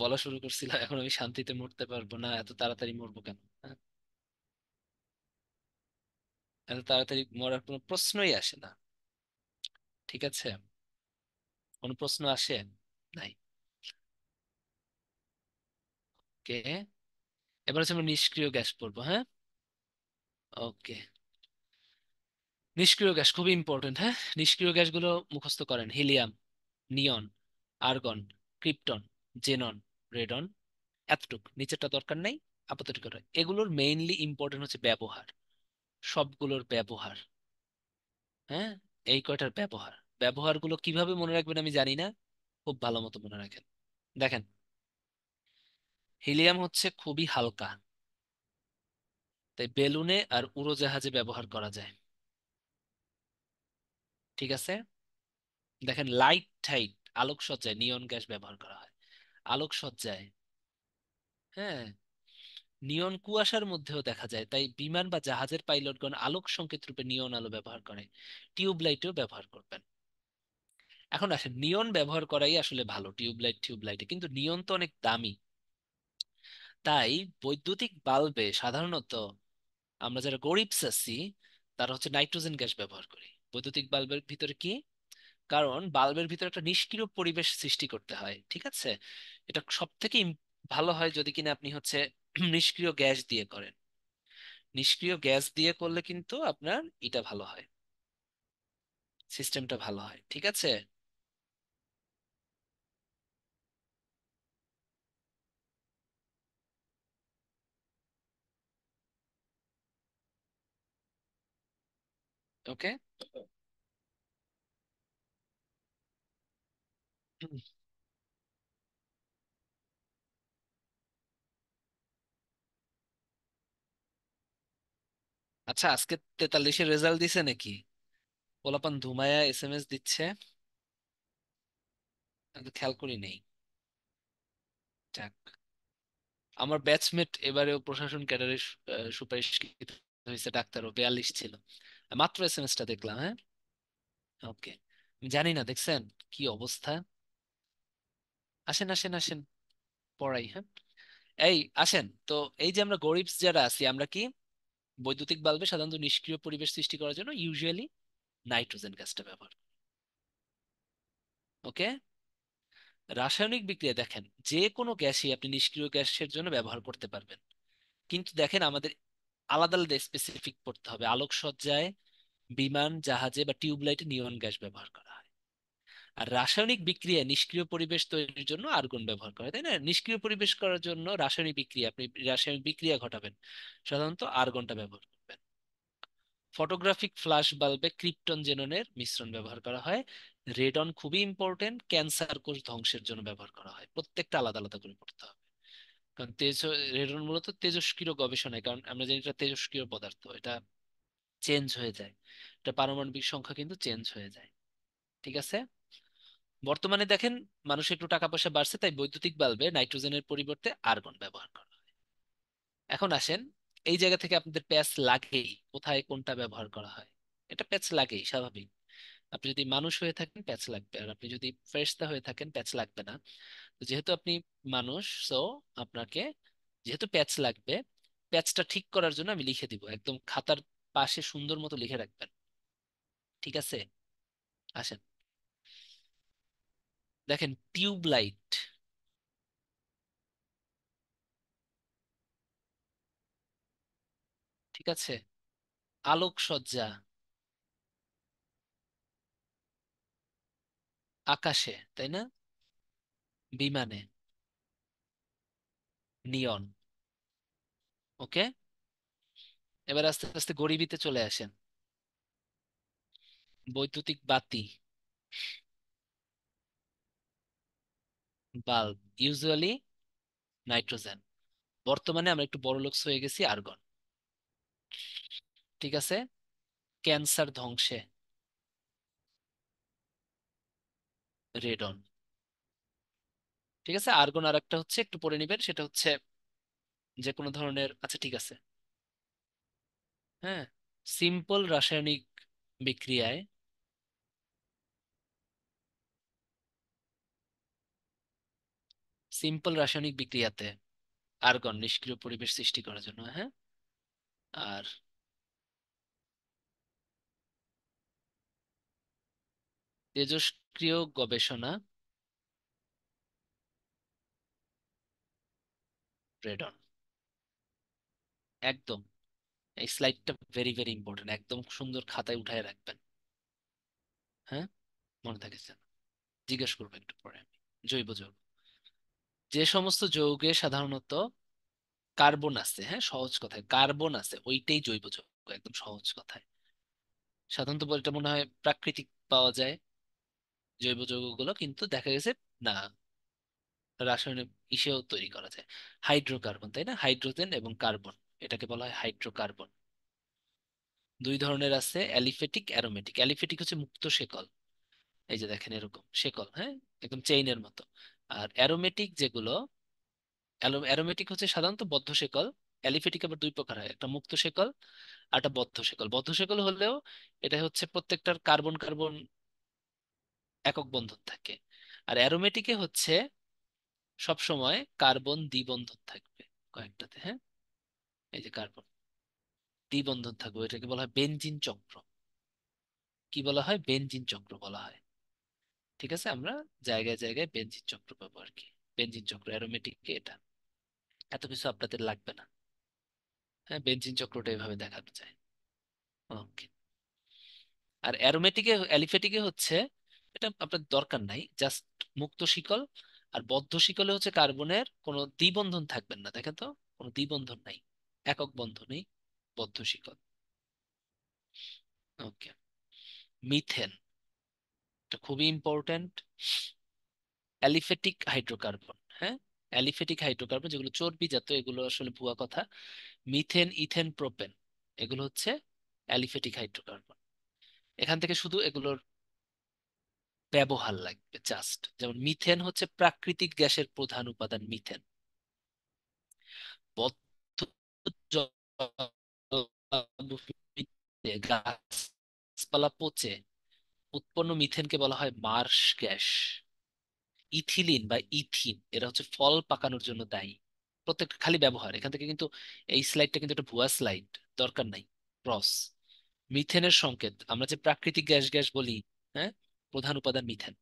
বলা শুরু করছিলাম, এখন আমি শান্তিতে মরতে পারবো না। এত তাড়াতাড়ি মরবো কেন? হ্যাঁ? এত তাড়াতাড়ি মরার কোনো প্রশ্নই আসে না, ঠিক আছে? কোনো প্রশ্ন আসে নাই। কে? এবার হচ্ছে আমরা নিষ্ক্রিয় গ্যাস পড়বো, হ্যাঁ? ওকে, নিষ্ক্রিয় গ্যাস খুবই ইম্পর্টেন্ট। হ্যাঁ, নিষ্ক্রিয় গ্যাসগুলো মুখস্থ করেন: helium, neon, argon, krypton, xenon, radon. এতটুক, নিচেরটা দরকার নাই, আপাতত করে। এগুলোর মেইনলি ইম্পর্টেন্ট হচ্ছে ব্যবহার, সবগুলোর ব্যবহার। হ্যাঁ, এই কয়টার ব্যবহার, ব্যবহারগুলো কিভাবে মনে রাখবেন আমি জানি না, খুব ভালো মতো মনে রাখেন। দেখেন, হিলিয়াম হচ্ছে খুবই হালকা, তাই বেলুনে আর উড়োজাহাজে ব্যবহার করা যায়, ঠিক আছে? দেখেন, লাইট টাইট আলোকসজ্জায় নিয়ন গ্যাস ব্যবহার করা হয়, আলোকসজ্জায়। হ্যাঁ, নিয়ন কুয়াশার মধ্যেও দেখা যায়, তাই বিমান বা জাহাজের পাইলটগণ আলোক সংকেত রূপে নিয়ন আলো ব্যবহার করে। টিউবলাইটও ব্যবহার করবেন। এখন আসেন, নিয়ন ব্যবহার করাই আসলে ভালো, টিউবলাইটে, কিন্তু নিয়ন তো অনেক দামি। তাই বৈদ্যুতিক বাল্বে সাধারণত আমরা যারা গরিব আছি, তারা হচ্ছে নাইট্রোজেন গ্যাস ব্যবহার করি। বৈদ্যুতিক বাল্বের ভিতরে কি, কারণ বাল্বের ভিতরে একটা নিষ্ক্রিয় পরিবেশ সৃষ্টি করতে হয়, ঠিক আছে? এটা সব থেকে ভালো হয় যদি কিনা আপনি হচ্ছে নিষ্ক্রিয় গ্যাস দিয়ে করেন। নিষ্ক্রিয় গ্যাস দিয়ে করলে কিন্তু আপনার এটা ভালো হয়, সিস্টেমটা ভালো হয়, ঠিক আছে? ওকে। আচ্ছা, আজকে 43-এর রেজাল্ট দিছে নাকি? পোলাপান ধুমায়া এসএমএস দিচ্ছে, আমি তো খেয়াল করি নেই। যাক, আমার ব্যাচমেট এবারেও প্রশাসন ক্যাডারে সুপারিশকৃত হয়েছে, ডাক্তারও 42 ছিল। মাত্র এসএমএসটা দেখলাম, হ্যাঁ। ওকে। জানি না, দেখছেন কি অবস্থা? আসেন আসেন আসেন, পড়াই, হ্যাঁ। এই আসেন তো, এই যে আমরা গরিব যারা আছি, আমরা কি বৈদ্যুতিক বাল্বে সাধারণত নিষ্ক্রিয় পরিবেশ সৃষ্টি করার জন্য ইউজুয়ালি নাইট্রোজেন গ্যাসটা ব্যবহার করি। ওকে। রাসায়নিক বিক্রিয়া দেখেন, যে কোনো গ্যাসই আপনি নিষ্ক্রিয় গ্যাসের জন্য ব্যবহার করতে পারবেন, কিন্তু দেখেন আমাদের আলাদা আলাদা স্পেসিফিক পড়তে হবে। আলোকসজ্জায়, বিমান জাহাজে বা টিউবলাইটে নিয়ন গ্যাস ব্যবহার করা হয়। আর রাসায়নিক বিক্রিয়া নিষ্ক্রিয় পরিবেশ তৈরির জন্য আর্গন ব্যবহার করা হয়, তাই না? নিষ্ক্রিয় পরিবেশ করার জন্য রাসায়নিক বিক্রিয়া, আপনি রাসায়নিক বিক্রিয়া ঘটাবেন, সাধারণত আর্গনটা ব্যবহার করবেন। ফটোগ্রাফিক ফ্ল্যাশ বাল্বে ক্রিপ্টন জেননের মিশ্রণ ব্যবহার করা হয়। রেডন খুবই ইম্পর্টেন্ট, ক্যান্সার কোষ ধ্বংসের জন্য ব্যবহার করা হয়। প্রত্যেকটা আলাদা আলাদা করে পড়তে হবে। কারণ রেডন মূলত তেজস্ক্রিয় গবেষণায়, কারণ আমরা জানি এটা তেজস্ক্রিয় পদার্থ, এটা চেঞ্জ হয়ে যায়, এটা পারমাণবিক সংখ্যা কিন্তু চেঞ্জ হয়ে যায়, ঠিক আছে? বর্তমানে দেখেন, মানুষের একটু টাকা পয়সা বাড়ছে, তাই বৈদ্যুতিক বাল্বে নাইট্রোজেনের পরিবর্তে আর্গন ব্যবহার করা হয়। এখন আসেন, এই জায়গা থেকে আপনাদের প্যাচ লাগেই, কোথায় কোনটা ব্যবহার করা হয়। এটা প্যাচ লাগেই, স্বাভাবিক। আপনি যদি মানুষ হয়ে থাকেন প্যাচ লাগবে, আর আপনি যদি ফেরেশতা হয়ে থাকেন প্যাচ লাগবে না। তো যেহেতু আপনি মানুষ, সো আপনাকে, যেহেতু প্যাচ লাগবে, প্যাচটা ঠিক করার জন্য আমি লিখে দিব, একদম খাতার পাশে সুন্দর মতো লিখে রাখবেন, ঠিক আছে? আসেন, দেখেন টিউব লাইট, ঠিক আছে? আলোকসজ্জা, আকাশে, তাই না? বিমানে, নিয়ন। ওকে। এবার আস্তে আস্তে গরিবিতে চলে আসেন। বৈদ্যুতিক বাতি, বাল্ব, ইউজুয়ালি নাইট্রোজেন। বর্তমানে আমরা একটু বড় লোকস হয়ে গেছি, আর্গন, ঠিক আছে? ক্যান্সার ধ্বংসে রেডন, ঠিক আছে? আর্গন আর একটা হচ্ছে, একটু পরে নিবেন, সেটা হচ্ছে যে কোনো ধরনের, আচ্ছা ঠিক আছে, হ্যাঁ, সিম্পল রাসায়নিক বিক্রিয়ায়, সিম্পল রাসায়নিক বিক্রিয়াতে আর্গন নিষ্ক্রিয় পরিবেশ সৃষ্টি করার জন্য, হ্যাঁ। আর তেজস্ক্রিয় গবেষণা, রেডন। একদম, এই স্লাইডটা ভেরি ভেরি ইম্পর্টেন্ট, একদম সুন্দর খাতায় উঠায় রাখবেন, হ্যাঁ। মনে থাকে যেন, জিজ্ঞেস করবো একটু পরে আমি। জৈব যৌগ, যে সমস্ত যৌগে সাধারণত কার্বন আছে, হ্যাঁ, সহজ কথায় কার্বন আছে, ওইটাই জৈব যৌগ, একদম সহজ কথায়। সাধারণত এটা মনে হয় প্রাকৃতিক পাওয়া যায় জৈব যৌগগুলো, কিন্তু দেখা গেছে না, রাসায়নিক ইসেও তৈরি করা যায়। হাইড্রোকার্বন, তাই না? হাইড্রোজেন এবং কার্বন, এটাকে বলা হয় হাইড্রোকার্বন। দুই ধরনের আছে, অ্যালিফেটিক, অ্যারোমেটিক। অ্যালিফেটিক হচ্ছে মুক্ত শেকল, এই যে দেখেন এরকম শেকল, হ্যাঁ, একদম চেইনের মতো। আর অ্যারোমেটিক যেগুলো, অ্যারোমেটিক হচ্ছে সাধারণত বদ্ধ শেকল। অ্যালিফেটিক আবার দুই প্রকার হয়, একটা মুক্ত শেকল আর একটা বদ্ধ শেকল। বদ্ধ শেকল হলেও এটা হচ্ছে প্রত্যেকটার কার্বন কার্বন একক বন্ধন থাকে। আর অ্যারোমেটিকে হচ্ছে সব সময় কার্বন দ্বিবন্ধন থাকবে কয়েকটাতে, হ্যাঁ। এই যে কার্বন দ্বিবন্ধন থাকবে, এটাকে বলা হয় বেনজিন চক্র। কি বলা হয়? বেনজিন চক্র বলা হয়। ঠিক আছে, আমরা জায়গায় জায়গায় বেঞ্জিন চক্র পাবো আর কি। বেঞ্জিন চক্র অ্যারোমেটিক এটা, এত কিছু আপনাদের লাগবে না। হ্যাঁ, বেঞ্জিন চক্রটা এভাবে দেখানো যায়। ওকে। আর অ্যারোমেটিকে অ্যালিফেটিকে হচ্ছে, এটা আপনার দরকার নাই, জাস্ট মুক্ত শিকল। আর বদ্ধ শিকলে হচ্ছে কার্বনের কোনো দ্বিবন্ধন থাকবেন না, দেখেন তো, কোনো দ্বিবন্ধন নাই, একক বন্ধনেই বদ্ধ শিকল। ওকে। মিথেন, এটা খুবই ইম্পর্ট্যান্ট। অ্যালিফেটিক হাইড্রোকার্বন, হ্যাঁ, অ্যালিফেটিক হাইড্রোকার্বন যেগুলো চর্বি জাতীয়, এগুলো আসলে ভুয়া কথা। মিথেন, ইথেন, প্রোপেন, এগুলো হচ্ছে অ্যালিফেটিক হাইড্রোকার্বন। এখান থেকে শুধু এগুলোর ব্যবহার লাগবে জাস্ট। যেমন মিথেন হচ্ছে প্রাকৃতিক গ্যাসের প্রধান উপাদান মিথেন। বদ্ধ জলাভূমিতে গাছপালা পচে উৎপন্ন মিথেনকে বলা হয় মার্শ গ্যাস। ইথিলিন বা ইথিন, এরা হচ্ছে ফল পাকানোর জন্য দায়ী। প্রত্যেক খালি ব্যবহার এখান থেকে কিন্তু, এই স্লাইডটা কিন্তু একটা ভুয়া স্লাইড, দরকার নাই। ক্রস। মিথেনের সংকেত আমরা যে প্রাকৃতিক গ্যাস গ্যাস বলি, হ্যাঁ, প্রধান উপাদান মিথেন।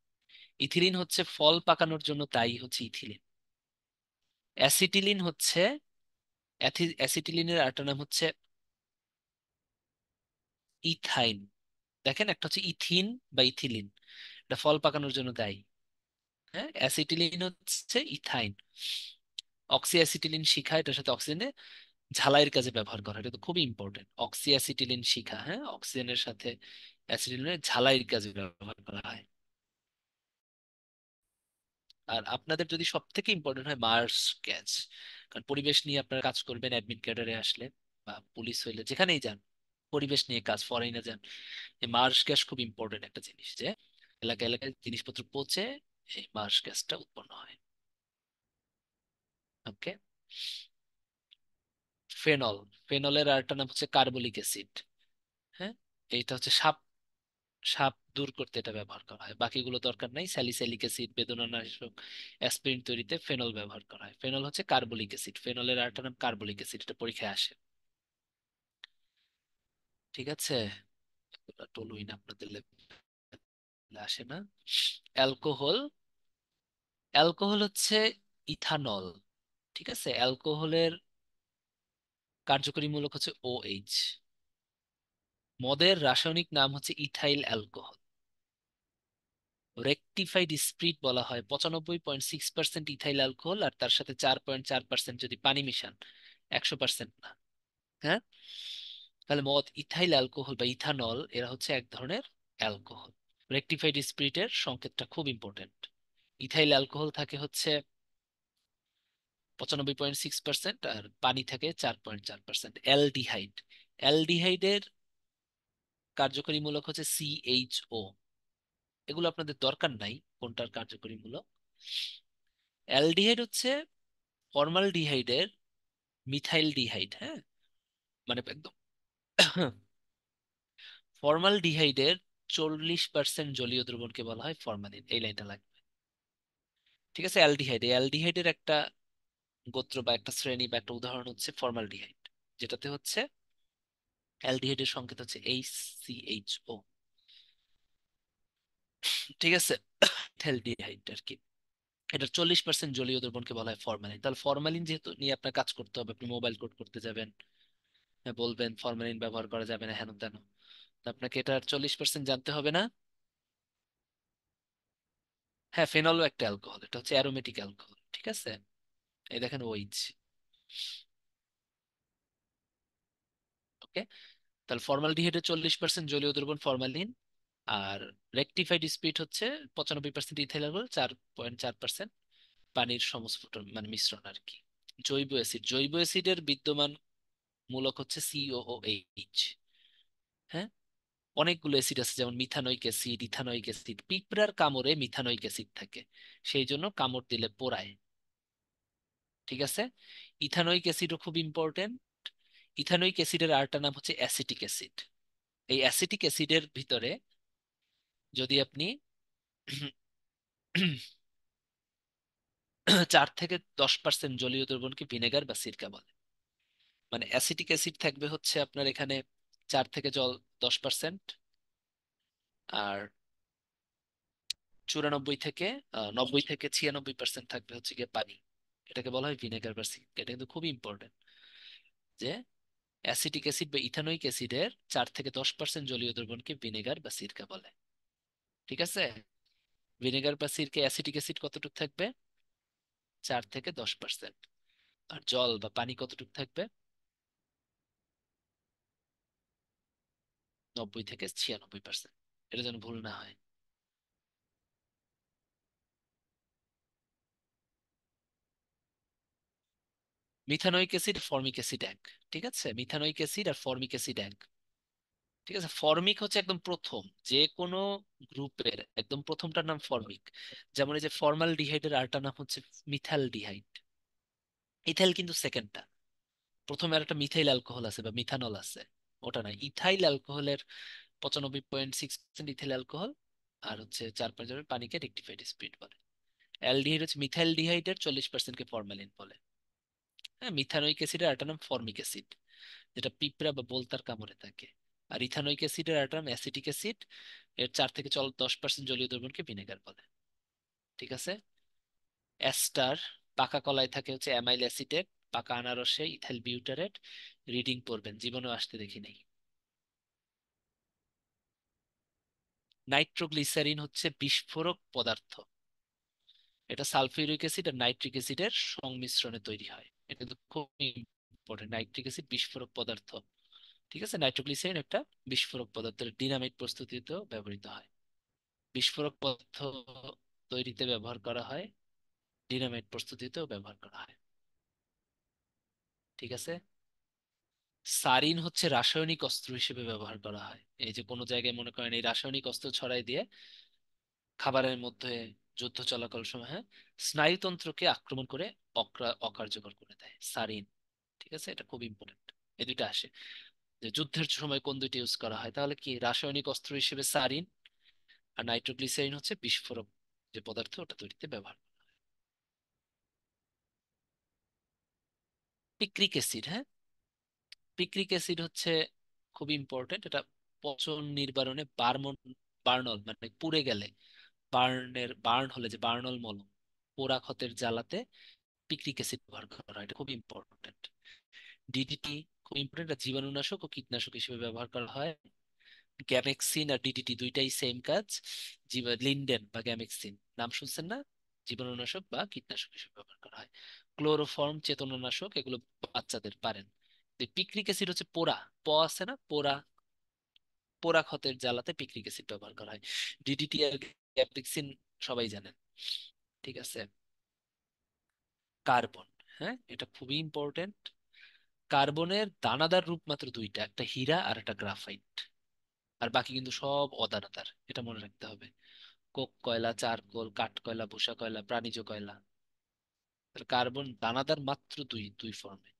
ইথিলিন হচ্ছে ফল পাকানোর জন্য দায়ী হচ্ছে ইথিলিন। অ্যাসিটিলিন হচ্ছে, অ্যাসিটিলিনের আরেকটা নাম হচ্ছে ইথাইন। দেখেন, একটা হচ্ছে ইথিন বা ইথিলিন, এটা ফল পাকানোর জন্য দায়ী। হ্যাঁ, অ্যাসিটিলিন হচ্ছে ইথাইন। অক্সি অ্যাসিটিলিন শিখা, এটার সাথে অক্সিজেনে ঝালাইয়ের কাজে ব্যবহার করা হয়। এটা তো খুবই ইম্পর্টেন্ট, অক্সি অ্যাসিটিলিন শিখা, হ্যাঁ, অক্সিজেনের সাথে অ্যাসিটিলিনের ঝালাইয়ের কাজে ব্যবহার করা হয়। আর আপনাদের যদি সব থেকে ইম্পর্টেন্ট হয় মার্স গ্যাস, কারণ পরিবেশ নিয়ে আপনারা কাজ করবেন অ্যাডমিন ক্যাডারে আসলে, বা পুলিশ হইলে, যেখানেই যান পরিবেশ নিয়ে কাজ, ফরেনে যান, এই মার্স গ্যাস খুব ইম্পর্টেন্ট একটা জিনিস, যে এলাকা এলাকায় জিনিসপত্র পচে এই মার্স গ্যাসটা উৎপন্ন হয়। ওকে। ফেনল, ফেনলের আরেকটা নাম হচ্ছে কার্বলিক অ্যাসিড। হ্যাঁ, এইটা হচ্ছে সাপ, সাপ দূর করতে এটা ব্যবহার করা হয়, বাকিগুলো দরকার নাই। স্যালিসাইলিক অ্যাসিড, বেদনানাশক, অ্যাসপিরিন তৈরিতে ফেনল ব্যবহার করা হয়। ফেনল হচ্ছে কার্বলিক অ্যাসিড, ফেনলের আরেকটা নাম কার্বলিক অ্যাসিড, এটা পরীক্ষায় আসে। ঠিক আছে, টলুইন আপনাদের লেভেলে আসে না। অ্যালকোহল, অ্যালকোহল হচ্ছে ইথানল। ঠিক আছে, অ্যালকোহলের কার্যকরী মূলক হচ্ছে OH। মদের রাসায়নিক নাম হচ্ছে ইথাইল অ্যালকোহল। রেকটিফাইড স্প্রিট বলা হয় 95.6% ইথাইল অ্যালকোহল, আর তার সাথে 4.4% যদি পানি মিশান, 100% না। হ্যাঁ, তাহলে মদ, ইথাইল অ্যালকোহল বা ইথানল, এরা হচ্ছে এক ধরনের অ্যালকোহল। রেকটিফাইড স্পিরিটের সংকেতটা খুব ইম্পর্টেন্ট। ইথাইল অ্যালকোহল থাকে হচ্ছে 95.6%, আর পানি থাকে 4.4%। অ্যালডিহাইড, অ্যালডিহাইডের কার্যকরী মূলক হচ্ছে CHO। এগুলো আপনাদের দরকার নাই কোনটার কার্যকরী মূলক। অ্যালডিহাইড হচ্ছে ফর্মালডিহাইডের মিথাইল ডিহাইড, হ্যাঁ, মানে একদম ফর্মালডিহাইডের 40% জলীয় দ্রবণকে বলা হয় ফরমালিন, এই লাইনটা লাগবে। ঠিক আছে, অ্যালডিহাইড, অ্যালডিহাইডের একটা গোত্র বা একটা শ্রেণী বা একটা উদাহরণ হচ্ছে ফর্মালডিহাইড, যেটাতে হচ্ছে অ্যালডিহাইডের সংকেত হচ্ছে HCHO। ঠিক আছে, অ্যালডিহাইড আর কি, এটার 40% জলীয় দ্রবণকে বলা হয় ফরমালিন। তাহলে ফরমালিন যেহেতু নিয়ে আপনার কাজ করতে হবে, আপনি মোবাইল কোড করতে যাবেন, হ্যাঁ, বলবেন ফরমালিন ব্যবহার করা যাবে না হেন তেন, তো আপনাকে এটার 40% জানতে হবে না। হ্যাঁ, ফেনলও একটা অ্যালকোহল, এটা হচ্ছে অ্যারোমেটিক অ্যালকোহল। ঠিক আছে, এই দেখেন ওইচ। ওকে। তাহলে ফর্মালডিহাইডের 40% জলীয় দ্রবণ ফরমালিন, আর রেকটিফাইড স্পিরিট হচ্ছে 95% ইথাইল অ্যালকোহল, 4.4% পানির সংস্ফুটন মানে মিশ্রণ আর কি। জৈব অ্যাসিড, জৈব অ্যাসিডের বিদ্যমান মূলক হচ্ছে COOH। হ্যাঁ, অনেকগুলো অ্যাসিড আছে, যেমন মিথানোইক অ্যাসিড, ইথানোইক অ্যাসিড। পিঁপড়ার কামড়ে মিথানোইক অ্যাসিড থাকে, সেই জন্য কামড় দিলে পোড়ায়। ঠিক আছে, ইথানোইক অ্যাসিডও খুব ইম্পর্টেন্ট। ইথানোইক অ্যাসিডের আরেকটা নাম হচ্ছে অ্যাসিটিক অ্যাসিড। এই অ্যাসিটিক অ্যাসিডের ভিতরে যদি আপনি 4 থেকে 10% জলীয় দ্রবণকে ভিনেগার বা সিরকা বলে। মানে অ্যাসিটিক অ্যাসিড থাকবে হচ্ছে আপনার এখানে 4 থেকে জল 10%, আর 94 থেকে 96% থাকবে হচ্ছে গিয়ে পানি। এটাকে বলা হয় ভিনেগার বা সিরকা। এটা কিন্তু খুবই ইম্পর্টেন্ট যে অ্যাসিটিক অ্যাসিড বা ইথানোয়িক অ্যাসিডের 4 থেকে 10% জলীয় দ্রবণকে ভিনেগার বা সিরকা বলে। ঠিক আছে। ভিনেগার বা সিরকা অ্যাসিটিক অ্যাসিড কতটুকু থাকবে? 4 থেকে 10%। আর জল বা পানি কতটুকু থাকবে? 90 থেকে 96%। এটা যেন ভুল না হয়। মিথানোয়িক অ্যাসিড ফর্মিক অ্যাসিড এক। ঠিক আছে, মিথানোয়িক অ্যাসিড আর ফর্মিক অ্যাসিড এক। ঠিক আছে, ফর্মিক হচ্ছে একদম প্রথম, যে কোনো গ্রুপের একদম প্রথমটার নাম ফর্মিক। যেমন এই যে ফর্মাল ডিহাইডের আরেকটা নাম হচ্ছে মিথাল ডিহাইড। ইথাইল কিন্তু সেকেন্ডটা। প্রথমে আর একটা মিথাইল অ্যালকোহল আছে বা মিথানল আছে, ওটা না। ইথাইল অ্যালকোহলের 95.6% ইথাইল অ্যালকোহল, আর হচ্ছে 4 5 পানিকে রেক্টিফাইড স্পিরিট বলে। অ্যালডিহাইড হচ্ছে মিথাইল ডিহাইডের 40%কে ফরমালিন বলে। হ্যাঁ, মিথানোইক অ্যাসিডের আরেকটা নাম ফর্মিক অ্যাসিড, যেটা পিঁপড়া বা বোলতার কামড়ে থাকে। আর ইথানোইক অ্যাসিডের আরেকটা নাম অ্যাসিটিক অ্যাসিড, এর 4 থেকে 10% জলীয় দ্রবণকে ভিনেগার বলে। ঠিক আছে। অ্যাস্টার, পাকা কলায় থাকে হচ্ছে অ্যামাইল অ্যাসিটেট, পাকা আনারসে ইথাইল বিউটারেট। রিডিং পড়বেন, জীবনেও আসতে দেখি নাই। নাইট্রোগ্লিসারিন হচ্ছে বিস্ফোরক পদার্থ। এটা সালফিউরিক অ্যাসিড আর নাইট্রিক অ্যাসিডের সংমিশ্রণে তৈরি হয়। এটা কিন্তু খুব ইম্পর্টেন্ট, নাইট্রিক অ্যাসিড বিস্ফোরক পদার্থ। ঠিক আছে, নাইট্রোগ্লিসারিন একটা বিস্ফোরক পদার্থ, ডিনামাইট প্রস্তুতিতেও ব্যবহৃত হয়। বিস্ফোরক পদার্থ তৈরিতে ব্যবহার করা হয়, ডিনামাইট প্রস্তুতিতেও ব্যবহার করা হয়। ঠিক আছে। সারিন হচ্ছে রাসায়নিক অস্ত্র হিসেবে ব্যবহার করা হয়। এই যে কোনো জায়গায় মনে করেন এই রাসায়নিক অস্ত্র ছড়াই দিয়ে খাবারের মধ্যে যুদ্ধ চলাকাল সময়, হ্যাঁ, স্নায়ুতন্ত্রকে আক্রমণ করে অকার্যকর করে দেয় সারিন। ঠিক আছে, এটা খুব ইম্পর্টেন্ট। এই দুইটা আসে যে যুদ্ধের সময় কোন দুইটা ইউজ করা হয়, তাহলে কি রাসায়নিক অস্ত্র হিসেবে সারিন, আর নাইট্রোগ্লিসারিন হচ্ছে বিস্ফোরক যে পদার্থ ওটা তৈরিতে ব্যবহার। পিক্রিক অ্যাসিড, হ্যাঁ, পিক্রিক অ্যাসিড হচ্ছে খুব ইম্পর্টেন্ট। এটা পচন নির্বারণে বার্নল মানে পুড়ে গেলে, বার্ন হলে যে বার্নল মলম, পোড়া ক্ষতের জ্বালাতে পিক্রিক অ্যাসিড ব্যবহার করা হয়। এটা খুব ইম্পর্টেন্ট। ডিডিটি খুব ইম্পর্টেন্ট, জীবাণুনাশক ও কীটনাশক হিসেবে ব্যবহার করা হয়। গ্যামেক্সিন আর ডিডিটি দুইটাই সেম কাজ। লিন্ডেন বা গ্যামেক্সিন নাম শুনছেন না? জীবাণুনাশক বা কীটনাশক হিসেবে ব্যবহার করা হয়। ক্লোরোফর্ম চেতনানাশক, এগুলো বাচ্চাদের পারেন। পিক্রিক অ্যাসিড হচ্ছে পোড়া, আছে না পোড়া, পোড়া ক্ষতের জ্বালাতে পিক্রিক অ্যাসিড ব্যবহার করা হয়। ডিডিটি আর গ্যামেক্সিন সবাই জানেন। ঠিক আছে। কার্বন, হ্যাঁ, এটা খুবই ইম্পর্টেন্ট। কার্বনের দানাদার রূপ মাত্র দুইটা, একটা হীরা আর একটা গ্রাফাইট। আর বাকি কিন্তু সব অদানাদার, এটা মনে রাখতে হবে। কোক কয়লা, চারকোল, কাঠ কয়লা, বসা কয়লা, প্রাণীজ কয়লা। তাহলে কার্বন দানাদার মাত্র দুই দুই ফর্মে,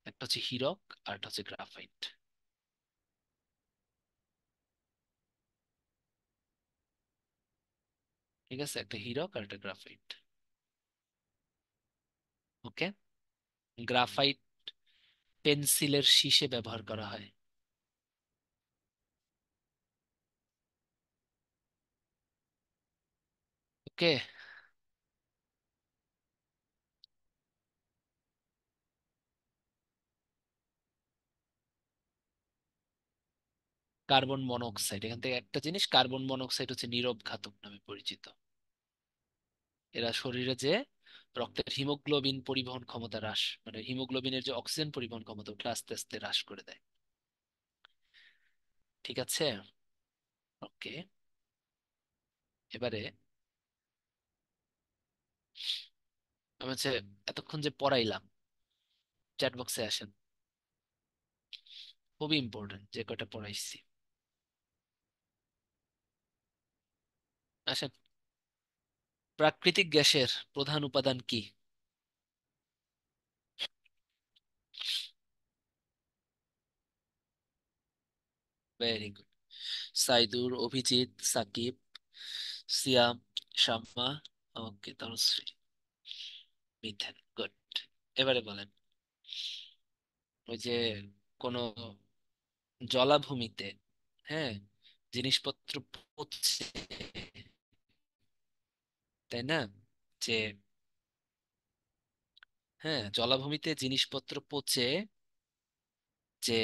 একটা হচ্ছে হীরক আর একটা হচ্ছে গ্রাফাইট। ঠিক আছে, একটা হীরক আর একটা গ্রাফাইট। ওকে। গ্রাফাইট পেন্সিলের শীষে ব্যবহার করা হয়। ওকে। কার্বন মনোক্সাইড, এখান থেকে একটা জিনিস, কার্বন মনোক্সাইড হচ্ছে নীরব ঘাতক নামে পরিচিত। এরা শরীরে যে রক্তের হিমোগ্লোবিন পরিবহন ক্ষমতা হ্রাস, মানে হিমোগ্লোবিনের যে অক্সিজেন পরিবহন ক্ষমতা, ওটা আস্তে আস্তে হ্রাস করে দেয়। ঠিক আছে। ওকে। এবারে আমি হচ্ছে এতক্ষণ যে পড়াইলাম, চ্যাট বক্সে আসেন। খুবই ইম্পর্টেন্ট যে কয়টা পড়াইছি। আসেন। প্রাকৃতিক গ্যাসের প্রধান উপাদান কি? Very good. Saidur, Abhijit, Sakib, Siam, Shamma, okay, Tanushree, methane, good. এবারে বলেন, ওই যে কোন জলাভূমিতে, হ্যাঁ, জিনিসপত্র পচে তাই না? যে হ্যাঁ, জলাভূমিতে জিনিসপত্র পচে যে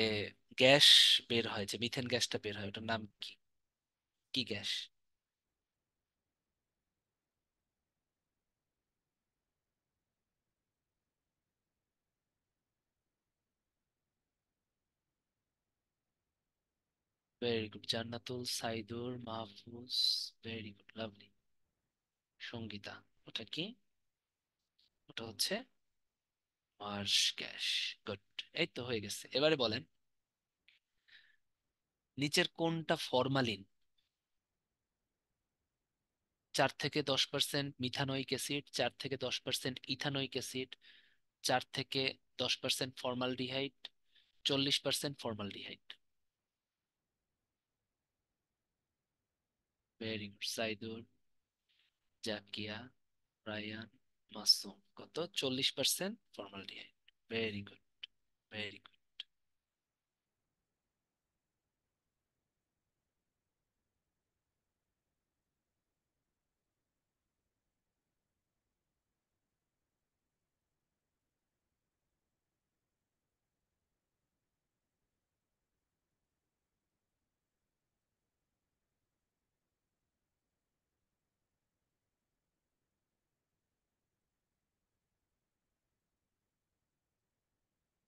গ্যাস বের হয়, যে মিথেন গ্যাসটা বের হয়, ওটার নাম কি? কি gas? Very good, Jannatul, Saidur, Mahfuz. Very good, lovely. Sangeeta. ওটা কি? ওটা হচ্ছে মার্শ গ্যাস। গুড। এই তো হয়ে গেছে, এবারে বলেন নিচের কোনটা ফরমালিন? 4 থেকে 10% মিথানোইক অ্যাসিড, 4 থেকে 10% ইথানোইক অ্যাসিড, 4 থেকে 10% formaldehyde, 40% formaldehyde. Very good, Saidur, Zakia, Rayan, Masum. কত? 40% formaldehyde. Very good, very good.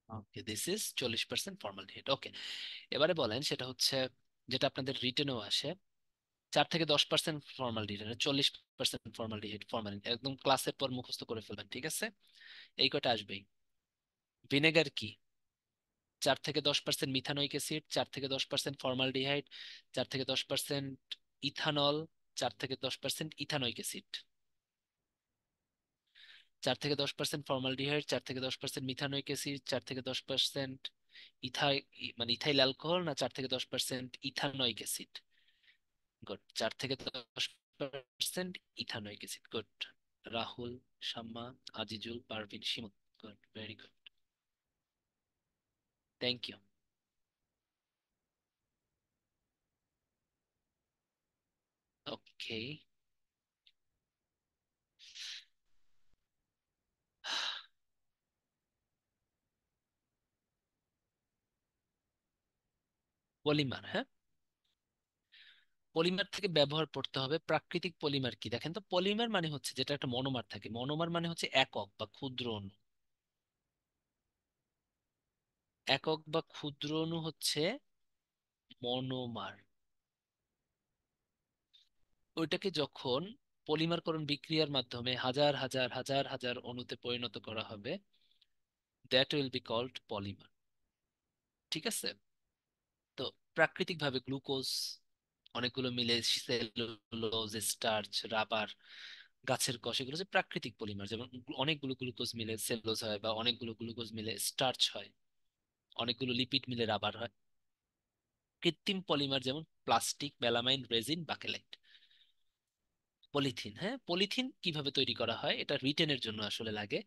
Okay, this is 40% formaldehyde. Okay, এবারে বলেন সেটা হচ্ছে যেটা আপনাদের রিটেনেও আসে, 4 থেকে 10% ফর্মালডিহাইড, 40% ফর্মালডিহাইড, ফর্মালিন, একদম ক্লাসের পর মুখস্থ করে ফেলবেন, ঠিক আছে? এই কটা আসবেই। ভিনেগার কি? 4 থেকে 10% মিথানোইক অ্যাসিড, 4 থেকে 10% ফর্মালডিহাইড, 4 থেকে 10% ইথানল, 4 থেকে 10% ইথানোইক অ্যাসিড। 4 থেকে 10% ফর্মালডিহাইড, 4 থেকে 10% মিথানোইক অ্যাসিড, 4 থেকে 10% ইথাই, মানে ইথাইল অ্যালকোহল, না 4 থেকে 10% ইথানোইক অ্যাসিড? গুড, 4 থেকে 10% ethanoic acid. Good. Rahul, Shamma, Azizul, Parvin, Shimul. Good, very good. Thank you. Okay. Polymer, হ্যাঁ। পলিমার থেকে ব্যবহার পড়তে হবে। প্রাকৃতিক পলিমার কি দেখেন তো? পলিমার মানে হচ্ছে যেটা একটা মনোমার থাকে, মনোমার মানে হচ্ছে একক বা ক্ষুদ্র অণু। একক বা ক্ষুদ্র অণু হচ্ছে মনোমার। ওইটাকে যখন পলিমারকরণ বিক্রিয়ার মাধ্যমে হাজার হাজার হাজার হাজার অণুতে পরিণত করা হবে, that will be called polymer. ঠিক আছে? তো প্রাকৃতিক ভাবে গ্লুকোজ অনেকগুলো মিলে, সেলুলোজ, স্টার্চ, রাবার, গাছের কষ, এগুলো যে প্রাকৃতিক পলিমার। যেমন অনেকগুলো গ্লুকোজ মিলে সেলুলোজ হয়, বা অনেকগুলো গ্লুকোজ মিলে স্টার্চ হয়, অনেকগুলো লিপিড মিলে রাবার হয়। কৃত্রিম পলিমার যেমন প্লাস্টিক, মেলামাইন, রেজিন, বাকেলাইট। পলিথিন, হ্যাঁ, পলিথিন কিভাবে তৈরি করা হয় এটা রিটেনের জন্য আসলে লাগে।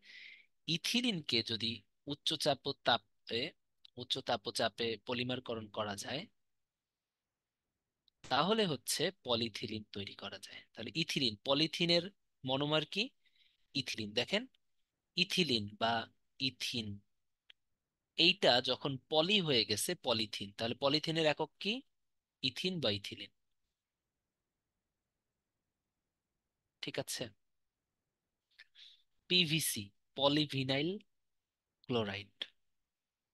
ইথিলিনকে যদি উচ্চ চাপ ও তাপে উচ্চ তাপ ও চাপে পলিমারকরণ করা যায়, তাহলে হচ্ছে পলিথিলিন তৈরি করা যায়। তাহলে ইথিলিন, পলিথিনের মনোমার কি? ইথিলিন। দেখেন, ইথিলিন বা ইথিন, এইটা যখন পলি হয়ে গেছে পলিথিন, তাহলে পলিথিনের একক কি? ইথিন বা ইথিলিন। ঠিক আছে? PVC, polyvinyl chloride.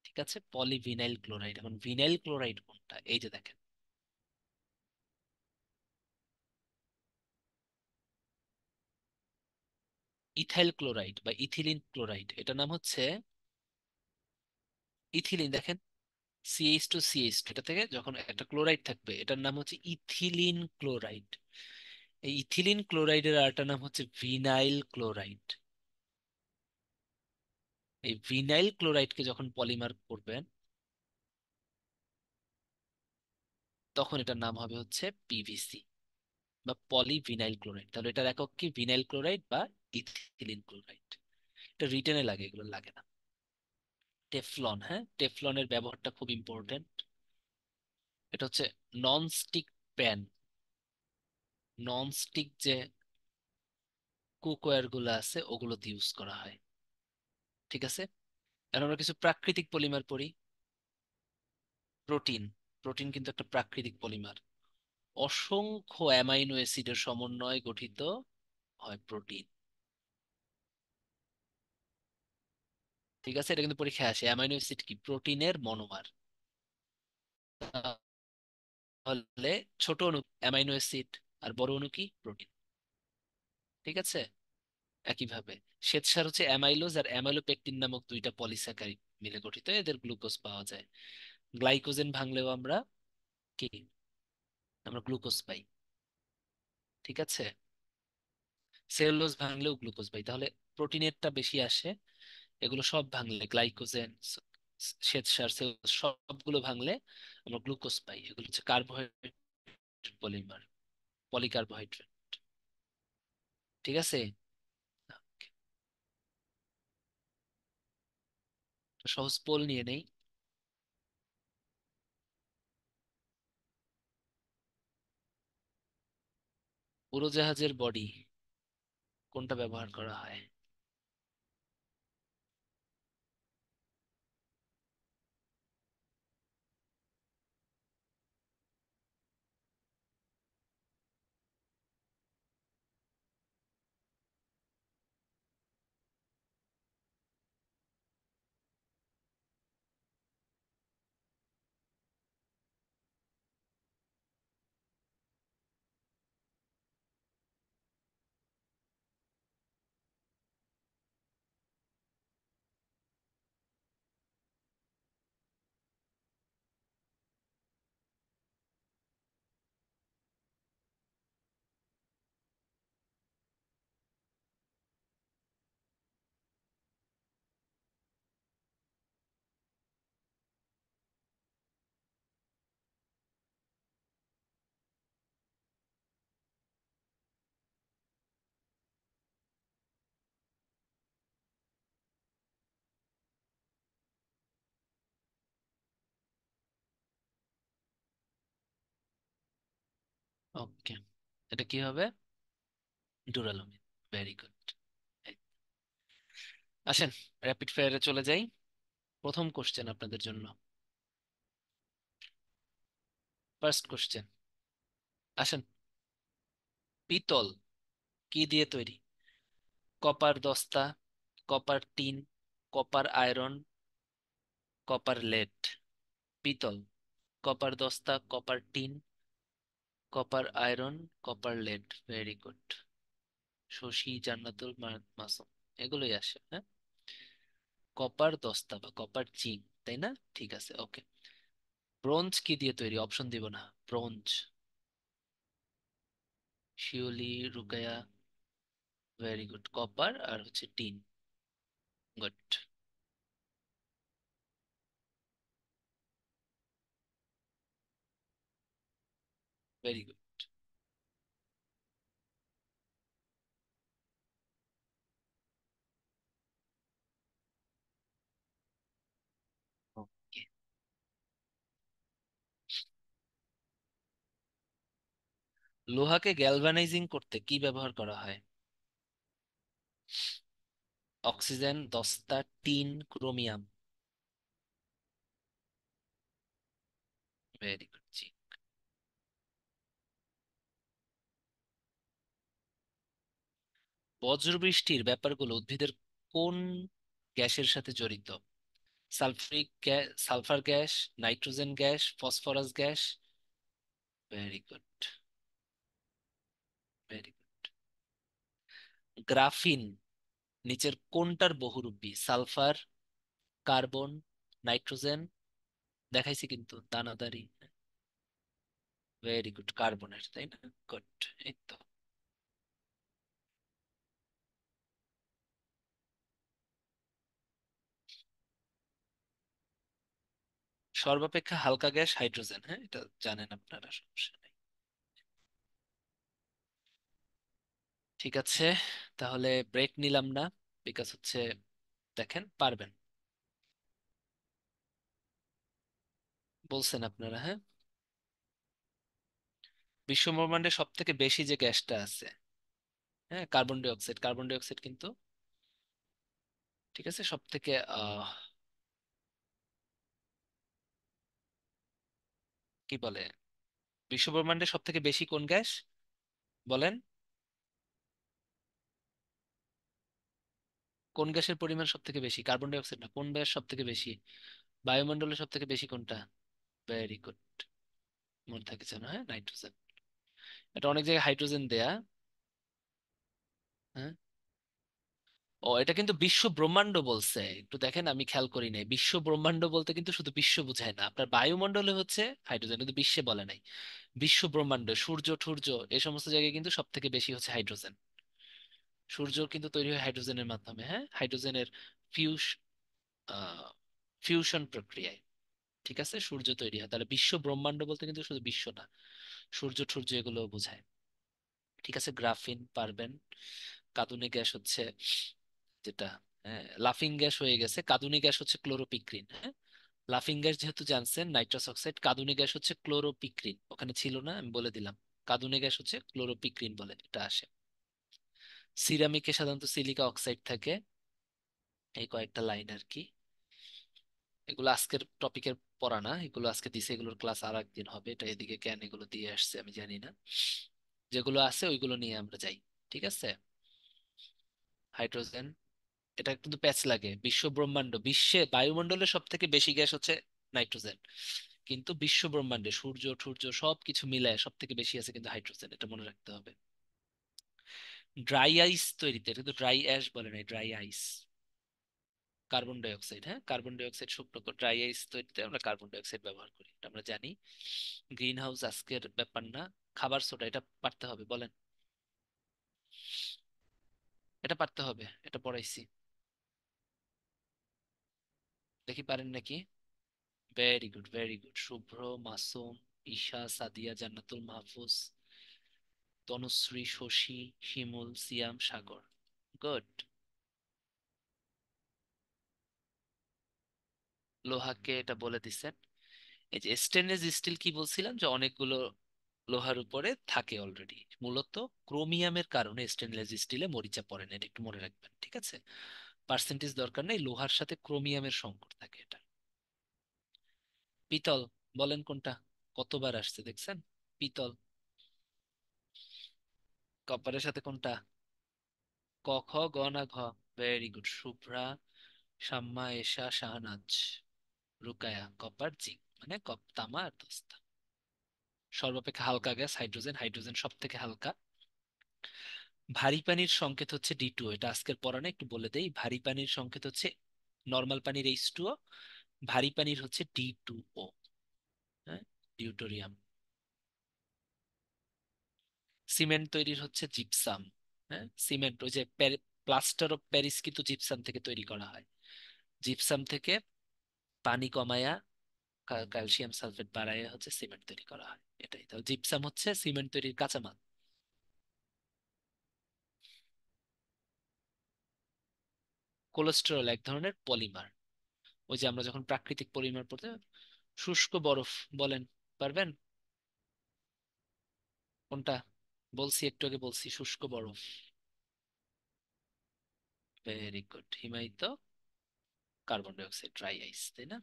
ঠিক আছে, পলিভিনাইল ক্লোরাইড। এখন ভিনাইল ক্লোরাইড কোনটা? এই যে দেখেন, ইথাইল ক্লোরাইড বা ইথিলিন ক্লোরাইড, এটার নাম হচ্ছে ইথিলিন। দেখেন, CH2CH2, এটা থেকে যখন একটা ক্লোরাইড থাকবে, এটার নাম হচ্ছে ইথিলিন ক্লোরাইড। এই ইথিলিন ক্লোরাইডের আরেকটা নাম হচ্ছে ভিনাইল ক্লোরাইড। এই ভিনাইল ক্লোরাইডকে যখন পলিমার করবেন, তখন এটার নাম হবে হচ্ছে পিভিসি বা পলিভিনাইল ক্লোরাইড। তাহলে এটার একক কি? ভিনাইল ক্লোরাইড বা ইথিলিন ক্লোরাইড। এটা রিটেনে লাগে, এগুলো লাগে না। টেফলন, হ্যাঁ, টেফলনের ব্যবহারটা খুব ইম্পর্টেন্ট। এটা হচ্ছে non stick pan. Non stick যে কুকওয়্যার গুলো আছে ওগুলোতে ইউজ করা হয়। ঠিক আছে, এখন আমরা কিছু প্রাকৃতিক পলিমার পড়ি। প্রোটিন, প্রোটিন কিন্তু একটা প্রাকৃতিক পলিমার। অসংখ্য অ্যামাইনো অ্যাসিডের সমন্বয়ে গঠিত হয় প্রোটিন। ঠিক আছে, এটা কিন্তু পরীক্ষায় আসে, অ্যামাইনো অ্যাসিড কি প্রোটিনের মনোমার। তাহলে ছোট অণু অ্যামাইনো অ্যাসিড, আর বড় অণু কি প্রোটিন। ঠিক আছে, একইভাবে শ্বেতসার হচ্ছে অ্যামাইলোজ আর অ্যামাইলোপেকটিন নামক দুইটা পলিস্যাকারিড মিলে গঠিত, এদের গ্লুকোজ পাওয়া যায়। গ্লাইকোজেন ভাঙলেও আমরা কি, আমরা গ্লুকোজ পাই। ঠিক আছে, সেলুলোজ ভাঙলেও গ্লুকোজ পাই। তাহলে প্রোটিনেরটা বেশি আসে, এগুলো সব ভাঙলে গ্লাইকোজেন, শ্বেতসার, সেলুলোজ সবগুলো ভাঙলে আমরা গ্লুকোজ পাই। এগুলো হচ্ছে কার্বোহাইড্রেট পলিমার, পলিকার্বোহাইড্রেট। ঠিক আছে, তো সহজ পোল নিয়ে নেই। উড়োজাহাজের বডি কোনটা ব্যবহার করা হয়? ওকে, এটা কি হবে? ডুরালুমিন। Very good. আসেন, র্যাপিড ফায়ারে চলে যাই। প্রথম কোশ্চেন আপনাদের জন্য। ফার্স্ট কোশ্চেন, আসেন। পিতল কি দিয়ে তৈরি? কপার দস্তা, copper tin, copper iron, copper lead. পিতল, কপার দস্তা, copper tin, copper iron, copper lead. Very good. Shashi, Jannatul, Masum, এগুলোই আসে, হ্যাঁ। কপার দস্তা বা কপার জিঙ্ক, তাই না? ঠিক আছে, ওকে। ব্রোঞ্জ কি দিয়ে তৈরি? অপশন দিব না। Bronze, Shiuli, Rukaya. Very good, copper আর হচ্ছে tin. Good, very good. Okay, লোহাকে গ্যালভানাইজিং করতে কি ব্যবহার করা হয়? অক্সিজেন, দস্তা, টিন, ক্রোমিয়াম। ভেরি গুড জি। বজ্রবৃষ্টির ব্যাপারগুলো উদ্ভিদের কোন গ্যাসের সাথে জড়িত? Sulphuric gas, sulphur gas, nitrogen gas, phosphorus gas. Very good, very good. Graphene নিচের কোনটার বহুরূপী? Sulphur, carbon, nitrogen. দেখাইছি কিন্তু দানাদারি। ভেরি গুড, কার্বনের, তাই না? গুড, এই তো। সর্বাপেক্ষা হালকা গ্যাস হাইড্রোজেন, হ্যাঁ, এটা জানেন আপনারা, সমস্যা নেই। ঠিক আছে, তাহলে ব্রেক নিলাম না, বিকজ হচ্ছে দেখেন পারবেন, বলছেন আপনারা, হ্যাঁ। বিশ্বব্রহ্মাণ্ডে সব থেকে বেশি যে গ্যাসটা আছে, হ্যাঁ, carbon die oxide, carbon die oxide কিন্তু, ঠিক আছে, সব থেকে কি বলে, বিশ্বব্রহ্মাণ্ডে সব থেকে বেশি কোন গ্যাস বলেন? কোন গ্যাসের পরিমাণ সব থেকে বেশি? কার্বন ডাই অক্সাইড না, কোন গ্যাস সব থেকে বেশি বায়ুমণ্ডলে সব থেকে বেশি কোনটা? ভেরি গুড, মনে থাকে যেন, হ্যাঁ, নাইট্রোজেন। এটা অনেক জায়গায় হাইড্রোজেন দেয়া। হ্যাঁ, ও এটা কিন্তু বিশ্ব ব্রহ্মাণ্ড বলছে, একটু দেখেন, আমি খেয়াল করি নাই, বিশ্ব ব্রহ্মাণ্ড বলতে কিন্তু শুধু বিশ্ব বোঝায় না, আপনার বায়ুমণ্ডলে হচ্ছে হাইড্রোজেন, কিন্তু বিশ্বে বলে নাই। বিশ্ব ব্রহ্মাণ্ড, সূর্য টূর্য, এই সমস্ত জায়গায় কিন্তু সব থেকে বেশি হচ্ছে হাইড্রোজেন। সূর্য কিন্তু তৈরি হয় হাইড্রোজেনের মাধ্যমে, হ্যাঁ, হাইড্রোজেনের ফিউস ফিউশন প্রক্রিয়ায়, ঠিক আছে, সূর্য তৈরি হয়। তাহলে বিশ্ব ব্রহ্মাণ্ড বলতে কিন্তু শুধু বিশ্ব না, সূর্য টূর্য এগুলো বোঝায়। ঠিক আছে, গ্রাফিন পারবেন। কাঁদুনি গ্যাস হচ্ছে যেটা, হ্যাঁ, লাফিং গ্যাস হয়ে গেছে, কাঁদুনি গ্যাস হচ্ছে ক্লোরোপিক্রিন, হ্যাঁ। লাফিং গ্যাস যেহেতু জানছেন, নাইট্রাস অক্সাইড, কাঁদুনি গ্যাস হচ্ছে ক্লোরোপিক্রিন, ওখানে ছিল না, আমি বলে দিলাম। কাঁদুনি গ্যাস হচ্ছে ক্লোরোপিক্রিন বলে এটা আসে। সিরামিকে সাধারণত সিলিকা অক্সাইড থাকে। এই কয়েকটা লাইন আর কি। এগুলো আজকের টপিকের পড়া না, এগুলো আজকে দিছে, এগুলোর ক্লাস আর একদিন হবে, এটা এদিকে কেন এগুলো দিয়ে আসছে আমি জানি না। যেগুলো আছে ওইগুলো নিয়ে আমরা যাই, ঠিক আছে। হাইড্রোজেন, এটা কিন্তু প্যাচ লাগে, বিশ্ব ব্রহ্মাণ্ড, বিশ্বে বায়ুমণ্ডলে সব থেকে বেশি গ্যাস হচ্ছে নাইট্রোজেন, কিন্তু বিশ্ব ব্রহ্মাণ্ডে সূর্য সূর্য সবকিছু মিলায় সব থেকে বেশি আছে কিন্তু হাইড্রোজেন, এটা মনে রাখতে হবে। ড্রাই আইস তৈরিতে, এটা কিন্তু ড্রাই অ্যাশ বলে না, ড্রাই আইস, কার্বন ডাই অক্সাইড, হ্যাঁ, কার্বন ডাই অক্সাইড শুকনো করে ড্রাই আইস তৈরিতে আমরা কার্বন ডাই অক্সাইড ব্যবহার করি, এটা আমরা জানি। গ্রিন হাউস আজকের ব্যাপার না। খাবার সোডা, এটা পারতে হবে বলেন, এটা পারতে হবে, এটা পড়াইছি, দেখি পারেন নাকি। ভেরি গুড, ভেরি গুড, শুভ্র, মাসুম, ঈশা, সাদিয়া, জান্নাতুল মাহফুজ, তনুশ্রী, শশী, শিমুল, সিয়াম, সাগর। গুড। লোহাকে এটা বলে দিছেন। এই যে স্টেনলেস স্টিল কি বলছিলাম, যে অনেকগুলো লোহার উপরে থাকে অলরেডি, মূলত ক্রোমিয়ামের কারণে স্টেনলেস স্টিলে মরিচা পড়ে না, এটা একটু মনে রাখবেন, ঠিক আছে। পার্সেন্টেজ দরকার নেই, লোহার সাথে ক্রোমিয়ামের সংকট থাকে এটা। পিতল, বলেন কোনটা? কতবার আসছে দেখছেন, পিতল। কপারের সাথে কোনটা? ক, খ, গ না ঘ? ভেরি গুড, শুভ্রা, শাম্মা, এশা, শাহনাজ, রুকায়া। কপার, জিঙ্ক, মানে কপ, তামা আর দস্তা। সর্বাপেক্ষা হালকা গ্যাস হাইড্রোজেন, হাইড্রোজেন সব থেকে হালকা। ভারী পানির সংকেত হচ্ছে ডি টু, এটা আজকের পড়া না, একটু বলে দেই, ভারী পানির সংকেত হচ্ছে, নর্মাল পানির H2O, ভারী পানির হচ্ছে D2O, হ্যাঁ, ডিউটোরিয়াম। সিমেন্ট তৈরির হচ্ছে জিপসাম, হ্যাঁ, সিমেন্ট ওই যে প্লাস্টার অফ প্যারিস কিন্তু জিপসাম থেকে তৈরি করা হয়। জিপসাম থেকে পানি কমায়া ক্যালসিয়াম সালফেট বাড়াইয়া হচ্ছে সিমেন্ট তৈরি করা হয়, এটাই তো, জিপসাম হচ্ছে সিমেন্ট তৈরির কাঁচামাল। কোলেস্টেরল এক ধরনের পলিমার, ওই যে আমরা যখন প্রাকৃতিক পলিমার পড়তে, শুষ্ক বরফ, বলেন, পারবেন কোনটা? বলছি একটু আগে বলছি, শুষ্ক বরফ। ভেরি গুড, হিমায়িত কার্বন ডাই অক্সাইড, ড্রাই আইস, তাই না?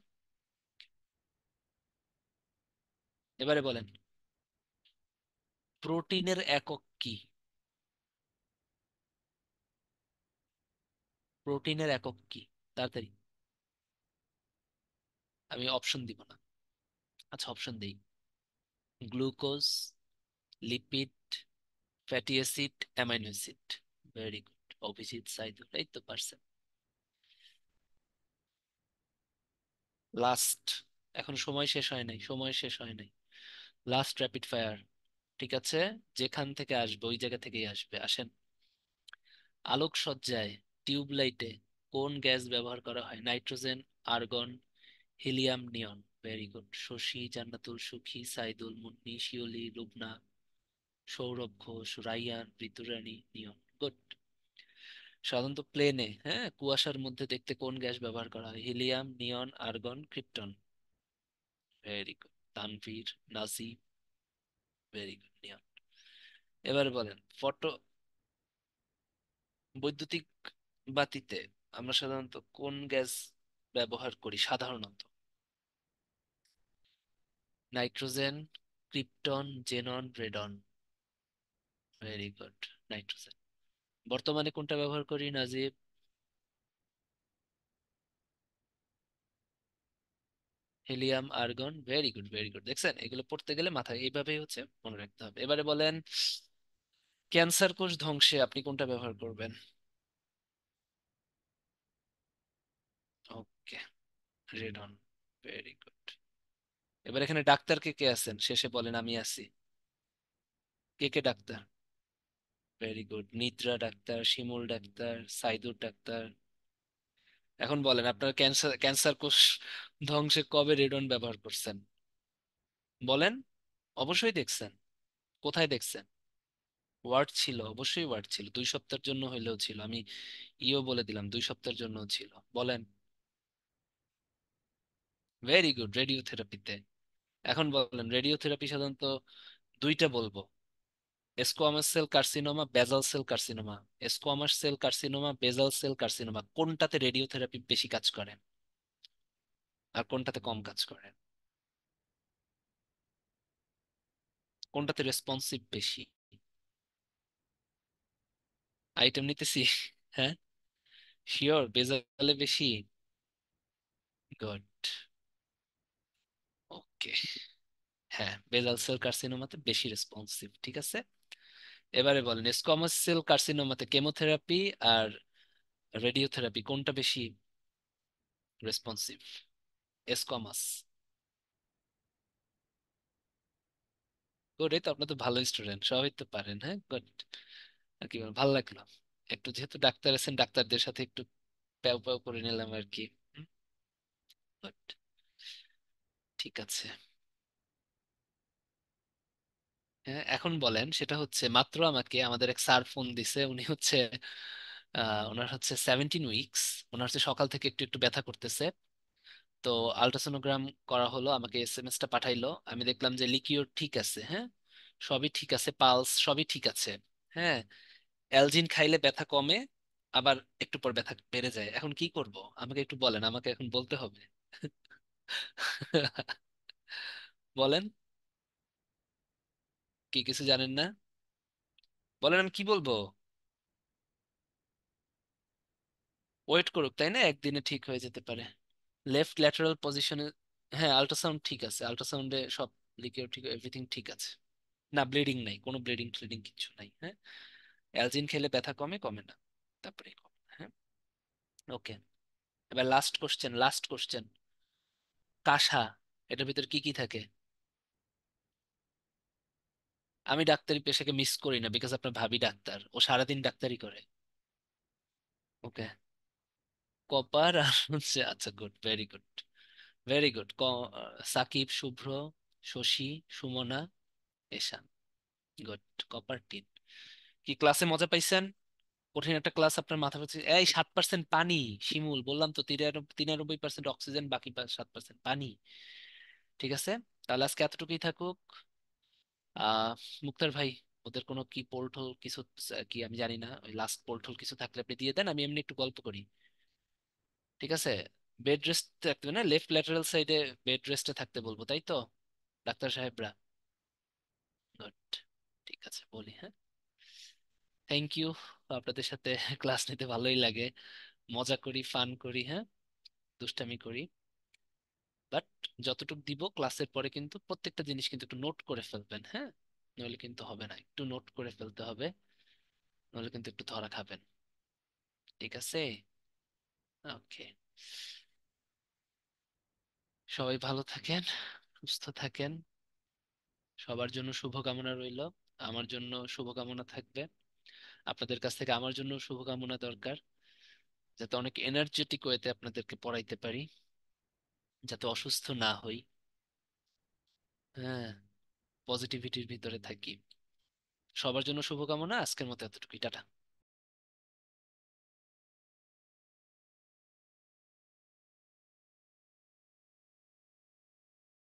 এবারে বলেন, প্রোটিনের একক কি? প্রোটিনের একক কি? তাড়াতাড়ি, আমি অপশন দিব না। আচ্ছা, অপশন দেই। Glucose, lipid, fatty acid, amino acid. Very good, Abhijit Saidul, এই তো পারছেন। লাস্ট, এখন সময় শেষ হয় নাই, সময় শেষ হয় নাই, লাস্ট র্যাপিড ফায়ার, ঠিক আছে, যেখান থেকে আসবে ওই জায়গা থেকেই আসবে, আসেন। আলোকসজ্জায়, টিউবলাইটে কোন গ্যাস ব্যবহার করা হয়? নাইট্রোজেন, আর্গন, হিলিয়াম, নিয়ন। ভেরি গুড, শশী, জান্নাতুল, সুখী, সাইদুল, মুন্নি, শিওলি, লুবনা, সৌরভ ঘোষ, রাইয়ান, ঋতুরানী, নিয়ন। গুড। সাধারণত প্লেনে, হ্যাঁ, কুয়াশার মধ্যে দেখতে কোন গ্যাস ব্যবহার করা হয়? Helium, neon, argon, krypton. Very good, Tanvir, Nazib, very good, neon. এবারে বলেন, ফটো, বৈদ্যুতিক বাতিতে আমরা সাধারণত কোন গ্যাস ব্যবহার করি সাধারণত? Nitrogen, krypton, xenon, radon. Very good, nitrogen. বর্তমানে কোনটা ব্যবহার করি Najib? Helium, argon. Very good, very good. দেখছেন, এগুলো পড়তে গেলে মাথায় এইভাবেই হচ্ছে মনে রাখতে হবে। এবারে বলেন, ক্যান্সার কোষ ধ্বংসে আপনি কোনটা ব্যবহার করবেন? ওকে, রেডন। Very good. এবার এখানে ডাক্তার কে কে আছেন শেষে বলেন, আমি আছি। কে কে ডাক্তার? ভেরি গুড, নিদ্রা ডাক্তার, শিমুল ডাক্তার, সাইদুর ডাক্তার। এখন বলেন, আপনার ক্যান্সার ক্যান্সার কোষ ধ্বংসে কবে রেডন ব্যবহার করছেন? বলেন। অবশ্যই দেখছেন। কোথায় দেখছেন? ওয়ার্ড ছিল, অবশ্যই ওয়ার্ড ছিল, 2 সপ্তাহের জন্য হইলেও ছিল। আমি ইও বলে দিলাম, 2 সপ্তাহের জন্য ছিল। বলেন। ভেরি গুড, রেডিওথেরাপিতে। এখন বলেন, রেডিওথেরাপি সাধারণত দুইটা বলবো: squamous cell carcinoma, basal cell carcinoma. Squamous cell carcinoma, basal cell carcinoma, কোনটাতে রেডিওথেরাপি বেশি কাজ করে আর কোনটাতে কম কাজ করে? কোনটাতে রেসপন্সিভ বেশি? আইটেম নিতেছি। হ্যাঁ, শিওর বেজালে বেশি? গুড। ওকে। হ্যাঁ, বেজাল সেল কার্সিনোমাতে বেশি রেসপন্সিভ, ঠিক আছে। এবারে বলেন, স্কোয়ামাস সেল কার্সিনোমাতে কেমোথেরাপি আর রেডিওথেরাপি কোনটা বেশি রেসপন্সিভ? স্কোয়ামাস। গুড, এই তো আপনার তো ভালো স্টুডেন্ট, সবই তো পারেন। হ্যাঁ, গুড। আর কি বল, ভালো লাগলো। একটু যেহেতু ডাক্তার আছেন, ডাক্তারদের সাথে একটু প্যাও প্যাও করে নিলাম আর কি। গুড। ঠিক আছে। হ্যাঁ, এখন বলেন, সেটা হচ্ছে মাত্র আমাকে আমাদের এক স্যার ফোন দিছে। উনি হচ্ছে ওনার হচ্ছে 17 উইকস। ওনার হচ্ছে সকাল থেকে একটু একটু ব্যথা করতেছে। তো আল্ট্রাসোনোগ্রাম করা হলো, আমাকে এসএমএস টা পাঠাইলো। আমি দেখলাম যে লিকিউড ঠিক আছে, হ্যাঁ, সবই ঠিক আছে, পালস সবই ঠিক আছে। হ্যাঁ, অ্যালজিন খাইলে ব্যথা কমে, আবার একটু পর ব্যথা বেড়ে যায়। এখন কি করব? আমাকে একটু বলেন, আমাকে এখন বলতে হবে। বলেন। কি কিছু জানেন না? বলেন, আমি কি বলবো? ওয়েট করুক, তাই না? একদিনে ঠিক হয়ে যেতে পারে। লেফট ল্যাটারাল পজিশনে। হ্যাঁ, আল্ট্রাসাউন্ড ঠিক আছে, আল্ট্রাসাউন্ডে সব লিকিউড ঠিক, এভরিথিং ঠিক আছে। না, ব্লিডিং নাই, কোনো ব্লিডিং ফ্লিডিং কিছু নাই। হ্যাঁ, অ্যালজিন খেলে ব্যথা কমে, কমে না, তারপরে কমে। হ্যাঁ। ওকে। এবার লাস্ট কোশ্চেন, লাস্ট কোশ্চেন। কাঁসা, এটার ভিতরে কি কি থাকে? আমি ডাক্তারি পেশাকে মিস করি না, বিকজ আপনার ভাবি ডাক্তার, ও সারাদিন ডাক্তারি করে। ওকে। কপার আর হচ্ছে, আচ্ছা, good, very good, very good. Sakib, Shubhra, Shashi, Sumana, Esha. Good. Copper tin. কি ক্লাসে মজা পাইছেন? কঠিন একটা ক্লাস আপনার মাথা পিছু। এই 7% পানি। শিমুল, বললাম তো, 93% অক্সিজেন, বাকি 7% পানি। ঠিক আছে, তাহলে আজকে এতটুকুই থাকুক। আহ মুক্তার ভাই, ওদের কোনো কি পোর্টল কিছু কি আমি জানি না, ওই লাস্ট পোর্টল কিছু থাকলে আপনি দিয়ে দেন, আমি এমনি একটু গল্প করি। ঠিক আছে। বেড রেস্ট থাকতে হবে না, লেফট ল্যাটারাল সাইডে বেড রেস্টে থাকতে বলবো, তাই তো ডাক্তার সাহেবরা? গুড। ঠিক আছে, বলি। হ্যাঁ, থ্যাংক ইউ। আপনাদের সাথে ক্লাস নিতে ভালোই লাগে, মজা করি, ফান করি। হ্যাঁ, দুষ্টামি করি। বাট যতটুকু দিব ক্লাসের পরে কিন্তু প্রত্যেকটা জিনিস কিন্তু একটু নোট করে ফেলবেন। হ্যাঁ, নইলে কিন্তু হবে না, একটু নোট করে ফেলতে হবে, নইলে কিন্তু একটু ধরা খাবেন। ঠিক আছে। ওকে। সবাই ভালো থাকেন, সুস্থ থাকেন। সবার জন্য শুভকামনা রইল। আমার জন্য শুভকামনা থাকবে। আপনাদের কাছ থেকে আমার জন্য শুভকামনা দরকার, যাতে অনেক এনার্জেটিক ওয়েতে আপনাদেরকে পড়াইতে পারি, যাতে অসুস্থ না হই। হ্যাঁ, পজিটিভিটির ভিতরে থাকি। সবার জন্য শুভকামনা। আজকের মতো এতটুকুই, টাটা।